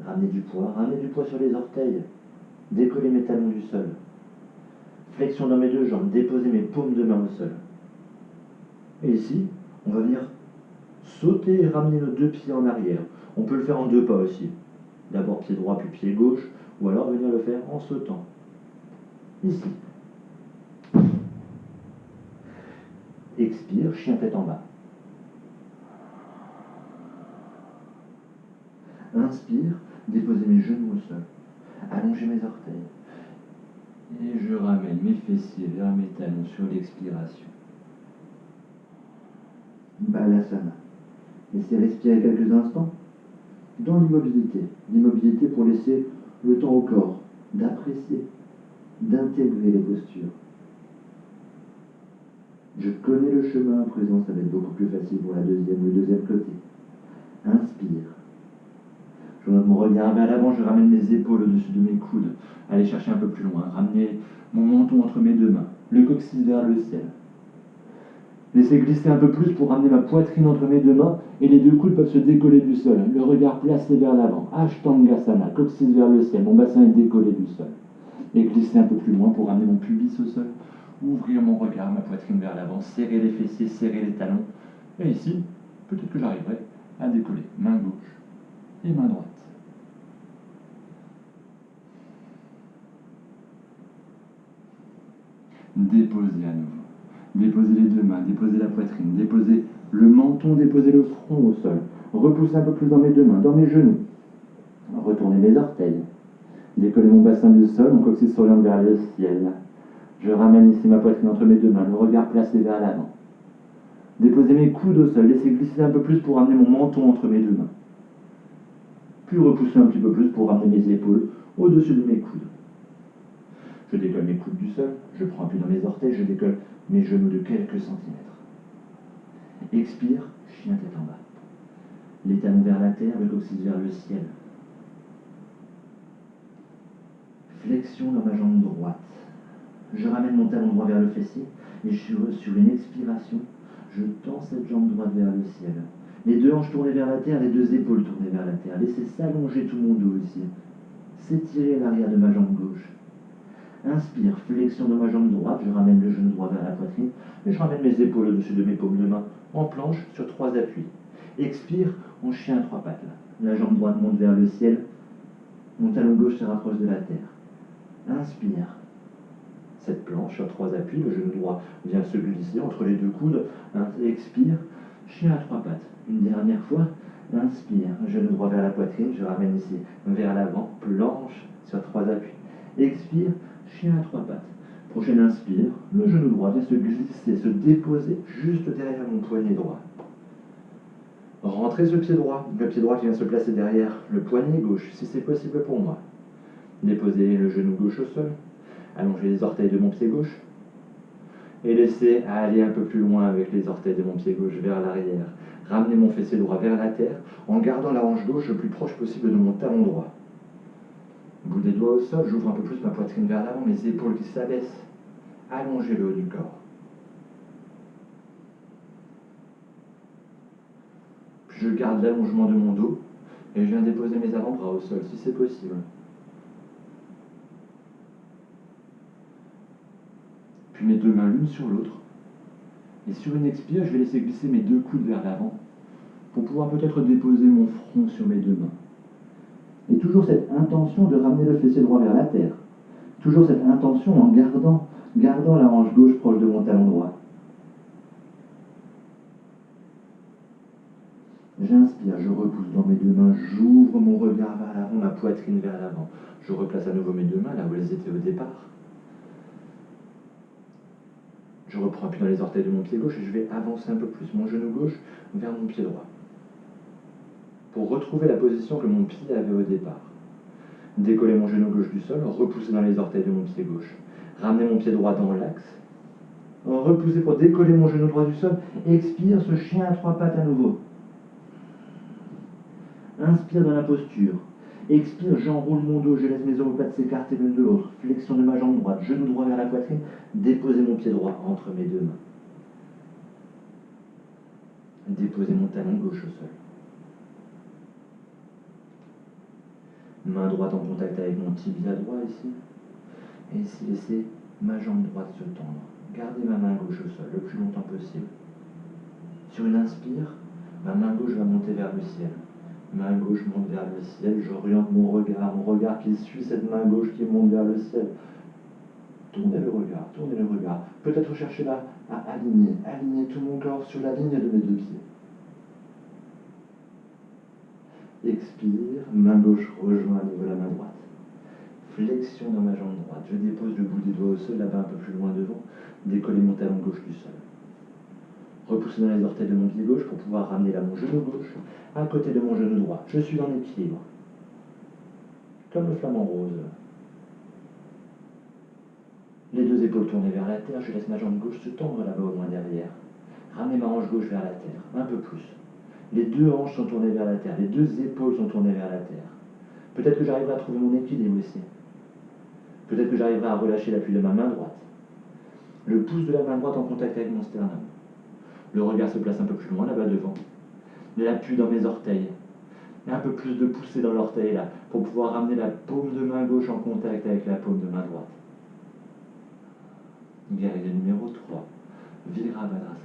Ramenez du poids sur les orteils. Décoller mes talons du sol. Flexion dans mes deux jambes, déposer mes paumes de main au sol. Et ici, on va venir sauter et ramener nos deux pieds en arrière. On peut le faire en deux pas aussi. D'abord pied droit puis pied gauche, ou alors venir le faire en sautant. Ici. Expire, chien tête en bas. Inspire, déposer mes genoux au sol. Allonger mes orteils. Et je ramène mes fessiers vers mes talons sur l'expiration. Balasana. Laissez respirer quelques instants dans l'immobilité. L'immobilité pour laisser le temps au corps d'apprécier, d'intégrer les postures. Je connais le chemin à présent, ça va être beaucoup plus facile pour le deuxième côté. Inspire. Je monte mon regard vers l'avant, je ramène mes épaules au-dessus de mes coudes. Allez chercher un peu plus loin, ramener mon menton entre mes deux mains, le coccyx vers le ciel. Laissez glisser un peu plus pour ramener ma poitrine entre mes deux mains et les deux coudes peuvent se décoller du sol. Le regard placé vers l'avant. Ashtangasana, coccyx vers le ciel. Mon bassin est décollé du sol. Et glisser un peu plus loin pour ramener mon pubis au sol. Ouvrir mon regard, ma poitrine vers l'avant. Serrer les fessiers, serrer les talons. Et ici, peut-être que j'arriverai à décoller main gauche et main droite. Déposer à nouveau. Déposez les deux mains, déposez la poitrine, déposez le menton, déposez le front au sol. Repoussez un peu plus dans mes deux mains, dans mes genoux. Retournez mes orteils. Décollez mon bassin du sol, mon coccyx s'oriente vers le ciel. Je ramène ici ma poitrine entre mes deux mains, le regard placé vers l'avant. Déposez mes coudes au sol, laissez glisser un peu plus pour ramener mon menton entre mes deux mains. Puis repoussez un petit peu plus pour ramener mes épaules au-dessus de mes coudes. Je décolle mes coudes du sol, je prends appui dans mes orteils, je décolle mes genoux de quelques centimètres. Expire, chien tête en bas. Les talons vers la terre, le coccyx vers le ciel. Flexion dans ma jambe droite. Je ramène mon talon droit vers le fessier et sur une expiration, je tends cette jambe droite vers le ciel. Les deux hanches tournées vers la terre, les deux épaules tournées vers la terre. Laissez s'allonger tout mon dos ici. S'étirer l'arrière de ma jambe gauche. Inspire, flexion de ma jambe droite, je ramène le genou droit vers la poitrine et je ramène mes épaules au-dessus de mes paumes de main en planche sur 3 appuis. Expire, en chien à 3 pattes. La jambe droite monte vers le ciel, mon talon gauche se rapproche de la terre. Inspire. Cette planche sur 3 appuis, le genou droit vient se glisser entre les deux coudes. Expire, chien à 3 pattes. Une dernière fois, inspire, genou droit vers la poitrine, je ramène ici vers l'avant, planche sur 3 appuis. Expire, chien à 3 pattes. Prochaine inspire, le genou droit vient se glisser, se déposer juste derrière mon poignet droit. Rentrez ce pied droit, le pied droit qui vient se placer derrière le poignet gauche, si c'est possible pour moi. Déposez le genou gauche au sol, allongez les orteils de mon pied gauche et laissez aller un peu plus loin avec les orteils de mon pied gauche vers l'arrière. Ramenez mon fessier droit vers la terre en gardant la hanche gauche le plus proche possible de mon talon droit. Les doigts au sol, j'ouvre un peu plus ma poitrine vers l'avant, mes épaules qui s'abaissent. Allongez le haut du corps. Puis je garde l'allongement de mon dos et je viens déposer mes avant-bras au sol si c'est possible. Puis mes deux mains l'une sur l'autre. Et sur une expire, je vais laisser glisser mes deux coudes vers l'avant pour pouvoir peut-être déposer mon front sur mes deux mains. Et toujours cette intention de ramener le fessier droit vers la terre. Toujours cette intention en gardant la hanche gauche proche de mon talon droit. J'inspire, je repousse dans mes deux mains, j'ouvre mon regard vers l'avant, ma poitrine vers l'avant. Je replace à nouveau mes deux mains là où elles étaient au départ. Je reprends appui dans les orteils de mon pied gauche et je vais avancer un peu plus mon genou gauche vers mon pied droit. Pour retrouver la position que mon pied avait au départ. Décoller mon genou gauche du sol, repousser dans les orteils de mon pied gauche. Ramener mon pied droit dans l'axe. Repousser pour décoller mon genou droit du sol. Expire, ce chien à trois pattes à nouveau. Inspire dans la posture. Expire, j'enroule mon dos, je laisse mes omoplates s'écarter l'une de l'autre. Flexion de ma jambe droite, genou droit vers la poitrine. Déposer mon pied droit entre mes deux mains. Déposer mon talon gauche au sol. Main droite en contact avec mon tibia droit ici. Et ici, laissez ma jambe droite se tendre. Gardez ma main gauche au sol le plus longtemps possible. Sur une inspire, ma main gauche va monter vers le ciel. Main gauche monte vers le ciel, j'oriente mon regard qui suit cette main gauche qui monte vers le ciel. Tournez le regard. Peut-être chercher là à aligner tout mon corps sur la ligne de mes deux pieds. Expire, main gauche rejoint à nouveau la main droite. Flexion dans ma jambe droite. Je dépose le bout des doigts au sol, là-bas un peu plus loin devant. Décoller mon talon gauche du sol. Repousser dans les orteils de mon pied gauche pour pouvoir ramener là mon genou gauche à côté de mon genou droit. Je suis en équilibre. Comme le flamant rose. Les deux épaules tournées vers la terre, je laisse ma jambe gauche se tendre là-bas au loin derrière. Ramener ma hanche gauche vers la terre, un peu plus. Les deux hanches sont tournées vers la terre, les deux épaules sont tournées vers la terre. Peut-être que j'arriverai à trouver mon équilibre ici. Peut-être que j'arriverai à relâcher l'appui de ma main droite. Le pouce de la main droite en contact avec mon sternum. Le regard se place un peu plus loin là-bas devant. L'appui dans mes orteils. Et un peu plus de poussée dans l'orteil là, pour pouvoir ramener la paume de main gauche en contact avec la paume de main droite. Guerrier numéro 3, Virabhadrasana.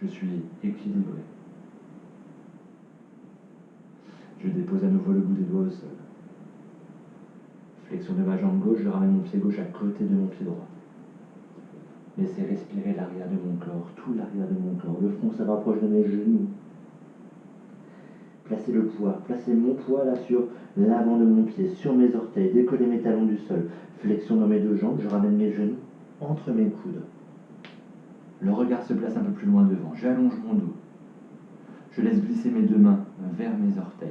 Je suis équilibré. Je dépose à nouveau le bout des doigts au sol. Flexion de ma jambe gauche, je ramène mon pied gauche à côté de mon pied droit. Laissez respirer l'arrière de mon corps, tout l'arrière de mon corps. Le front se rapproche de mes genoux. Placez le poids, placez mon poids là sur l'avant de mon pied, sur mes orteils, décollez mes talons du sol. Flexion dans mes deux jambes, je ramène mes genoux entre mes coudes. Le regard se place un peu plus loin devant, j'allonge mon dos. Je laisse glisser mes deux mains vers mes orteils.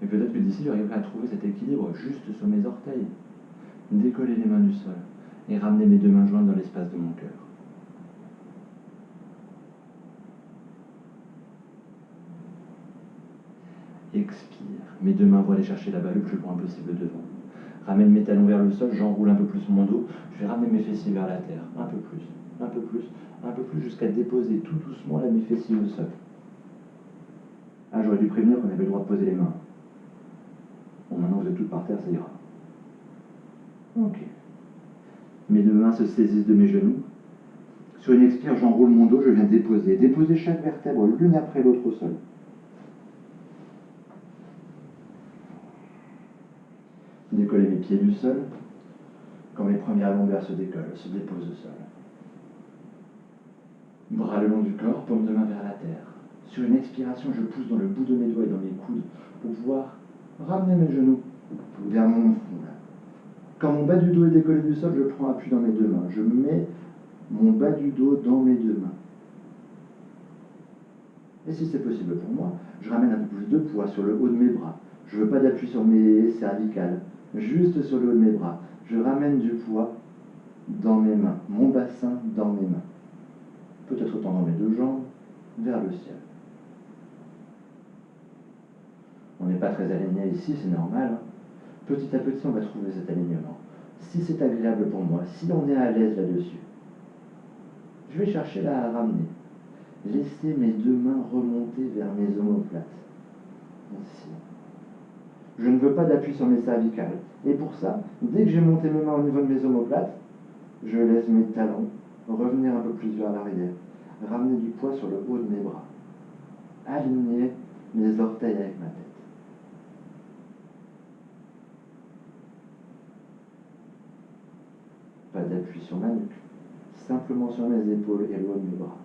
Et peut-être que d'ici, j'arriverai à trouver cet équilibre juste sur mes orteils. Décoller les mains du sol et ramener mes deux mains jointes dans l'espace de mon cœur. Expire, mes deux mains vont aller chercher la balle le plus loin possible devant. Ramène mes talons vers le sol, j'enroule un peu plus mon dos, je vais ramener mes fessiers vers la terre, un peu plus, jusqu'à déposer tout doucement là mes fessiers au sol. Ah, j'aurais dû prévenir qu'on avait le droit de poser les mains. Bon, maintenant vous êtes toutes par terre, ça ira. Ok. Mes deux mains se saisissent de mes genoux. Sur une expire, j'enroule mon dos, je viens déposer chaque vertèbre l'une après l'autre au sol. Décoller mes pieds du sol, quand mes premières lombaires se décollent, se déposent au sol. Bras le long du corps, paume de main vers la terre. Sur une expiration, je pousse dans le bout de mes doigts et dans mes coudes pour pouvoir ramener mes genoux vers mon front. Quand mon bas du dos est décollé du sol, je prends appui dans mes deux mains. Je mets mon bas du dos dans mes deux mains. Et si c'est possible pour moi, je ramène un peu plus de poids sur le haut de mes bras. Je ne veux pas d'appui sur mes cervicales, juste sur le haut de mes bras. Je ramène du poids dans mes mains, mon bassin dans mes mains. Peut-être tendant mes deux jambes vers le ciel. n'est pas très aligné ici, c'est normal, hein. Petit à petit, on va trouver cet alignement. Si c'est agréable pour moi, si on est à l'aise là-dessus, je vais chercher là à ramener. Laisser mes deux mains remonter vers mes omoplates. Ainsi. Je ne veux pas d'appui sur mes cervicales. Et pour ça, dès que j'ai monté mes mains au niveau de mes omoplates, je laisse mes talons revenir un peu plus vers l'arrière. Ramener du poids sur le haut de mes bras. Aligner mes orteils avec ma tête. Pas d'appui sur ma nuque. Simplement sur mes épaules et le haut de mes bras.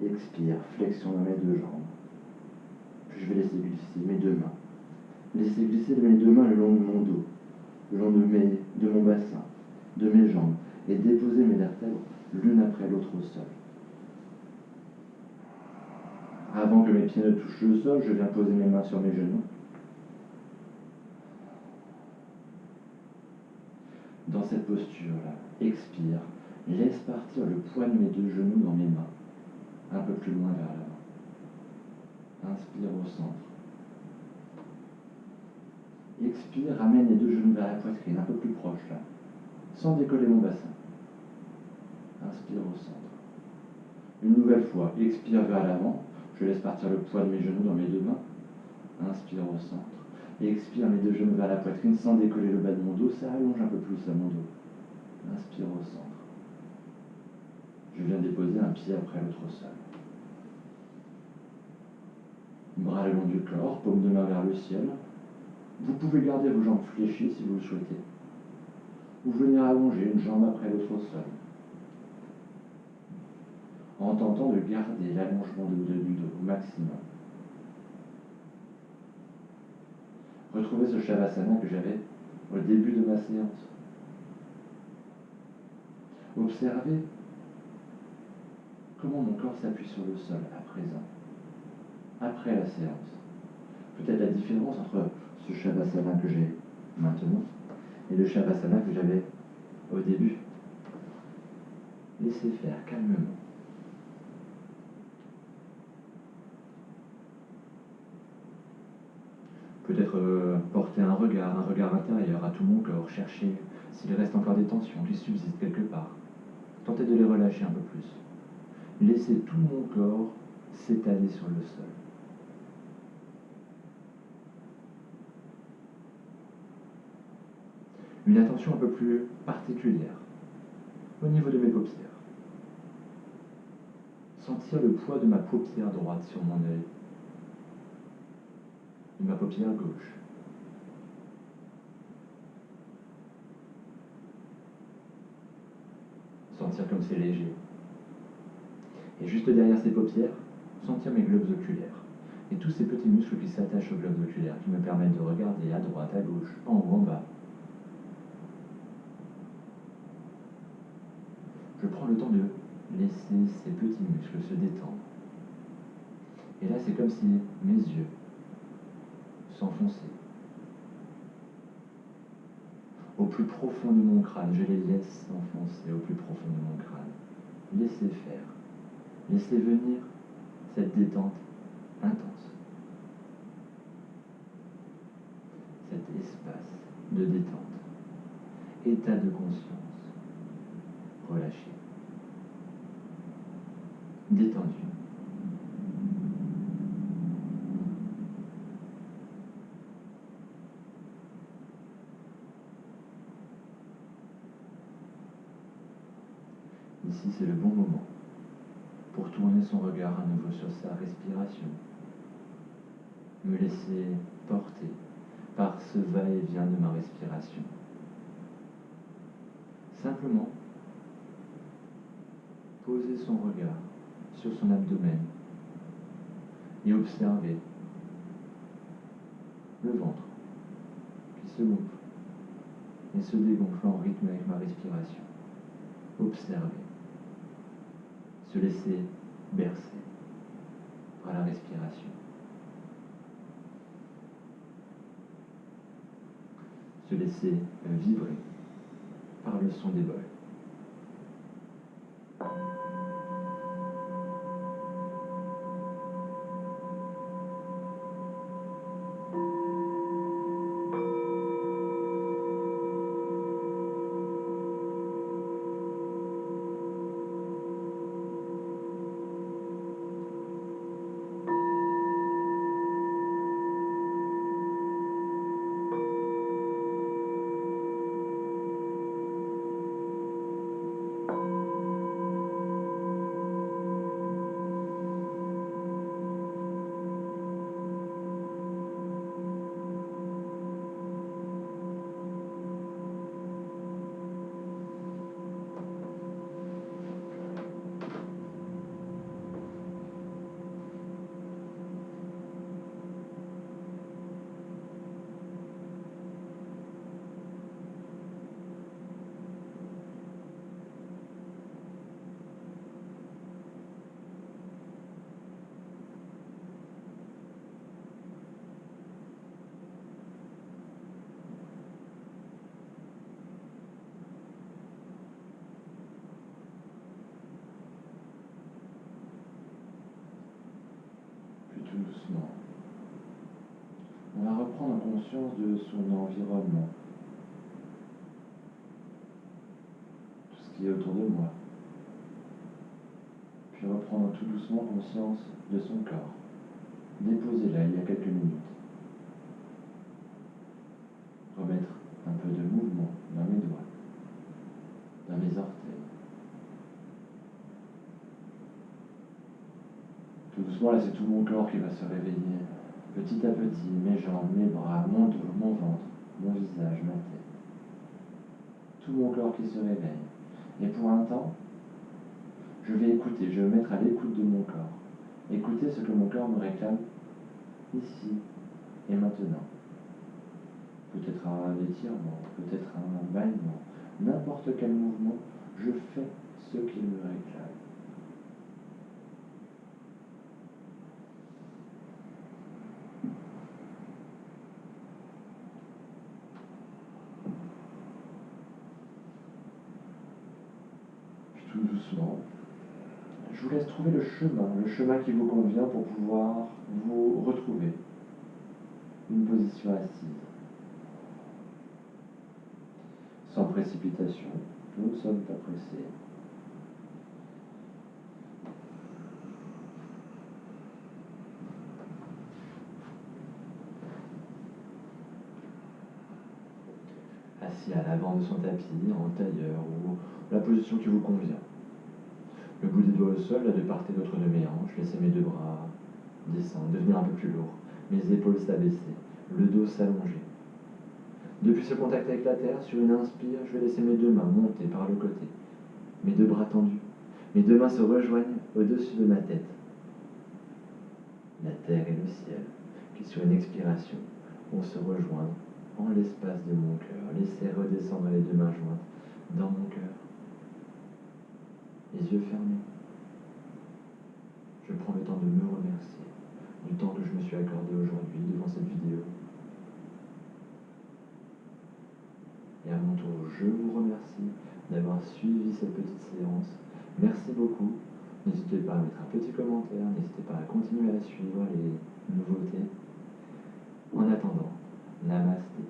Expire, flexion dans mes deux jambes. Puis je vais laisser glisser mes deux mains. Laisser glisser mes deux mains le long de mon dos, le long de mon bassin, de mes jambes, et déposer mes vertèbres l'une après l'autre au sol. Avant que mes pieds ne touchent le sol, je viens poser mes mains sur mes genoux. Dans cette posture-là, expire, laisse partir le poids de mes deux genoux dans mes mains, un peu plus loin vers l'avant. Inspire au centre. Expire, ramène les deux genoux vers la poitrine, un peu plus proche là, sans décoller mon bassin. Inspire au centre. Une nouvelle fois, expire vers l'avant, je laisse partir le poids de mes genoux dans mes deux mains. Inspire au centre. Expire mes deux genoux vers la poitrine sans décoller le bas de mon dos, ça allonge un peu plus à mon dos. Inspire au centre. Je viens déposer un pied après l'autre au sol. Bras le long du corps, paume de main vers le ciel. Vous pouvez garder vos jambes fléchies si vous le souhaitez. Ou venir allonger une jambe après l'autre au sol. En tentant de garder l'allongement du dos au maximum. Retrouvez ce Shavasana que j'avais au début de ma séance. Observez comment mon corps s'appuie sur le sol à présent, après la séance. Peut-être la différence entre ce Shavasana que j'ai maintenant et le Shavasana que j'avais au début. Laissez faire calmement. Peut-être porter un regard intérieur à tout mon corps, chercher s'il reste encore des tensions qui subsistent quelque part. Tentez de les relâcher un peu plus. Laissez tout mon corps s'étaler sur le sol. Une attention un peu plus particulière au niveau de mes paupières. Sentir le poids de ma paupière droite sur mon œil et ma paupière gauche. Sentir comme c'est léger. Et juste derrière ces paupières, sentir mes globes oculaires. Et tous ces petits muscles qui s'attachent aux globes oculaires, qui me permettent de regarder à droite, à gauche, en haut, en bas. Je prends le temps de laisser ces petits muscles se détendre. Et là, c'est comme si mes yeux s'enfonçaient. Au plus profond de mon crâne, je les laisse s'enfoncer au plus profond de mon crâne. Laissez faire. Laissez venir cette détente intense. Cet espace de détente. État de conscience. Relâché. Détendu. Ici, c'est le bon moment pour tourner son regard à nouveau sur sa respiration. Me laisser porter par ce va-et-vient de ma respiration. Simplement, poser son regard sur son abdomen et observer le ventre qui se gonfle et se dégonfle en rythme avec ma respiration. Observer. Se laisser bercer par la respiration. Se laisser vibrer par le son des bols. tout doucement, on va reprendre conscience de son environnement, tout ce qui est autour de moi, puis reprendre tout doucement conscience de son corps, déposé là il y a quelques minutes. Remettre un peu de mouvement dans mes doigts, dans mes orteils. Tout doucement, là, c'est tout mon corps qui va se réveiller. Petit à petit, mes jambes, mes bras, mon dos, mon ventre, mon visage, ma tête. Tout mon corps qui se réveille. Et pour un temps, je vais écouter, je vais me mettre à l'écoute de mon corps. Écouter ce que mon corps me réclame ici et maintenant. Peut-être un étirement, peut-être un bâillement, n'importe quel mouvement, je fais ce qu'il me réclame. Puis tout doucement, je vous laisse trouver le chemin qui vous convient pour pouvoir vous retrouver une position assise. Sans précipitation, nous ne sommes pas pressés. Assis à l'avant de son tapis, en tailleur ou la position qui vous convient. Le bout des doigts au sol, là de part et d'autre de mes hanches, laissez mes deux bras descendre, devenir un peu plus lourds, mes épaules s'abaisser, le dos s'allonger. Depuis ce contact avec la terre, sur une inspire, je vais laisser mes deux mains monter par le côté, mes deux bras tendus. Mes deux mains se rejoignent au-dessus de ma tête. La terre et le ciel, qui sur une expiration vont se rejoindre en l'espace de mon cœur. Laissez redescendre les deux mains jointes dans mon cœur. Les yeux fermés. Je prends le temps de me remercier du temps que je me suis accordé aujourd'hui devant cette vidéo. Et à mon tour, je vous remercie d'avoir suivi cette petite séance. Merci beaucoup. N'hésitez pas à mettre un petit commentaire, n'hésitez pas à continuer à suivre les nouveautés. En attendant, namasté.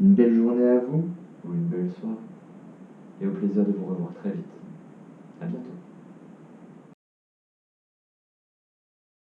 Une belle journée à vous, ou une belle soirée, et au plaisir de vous revoir très vite. À bientôt.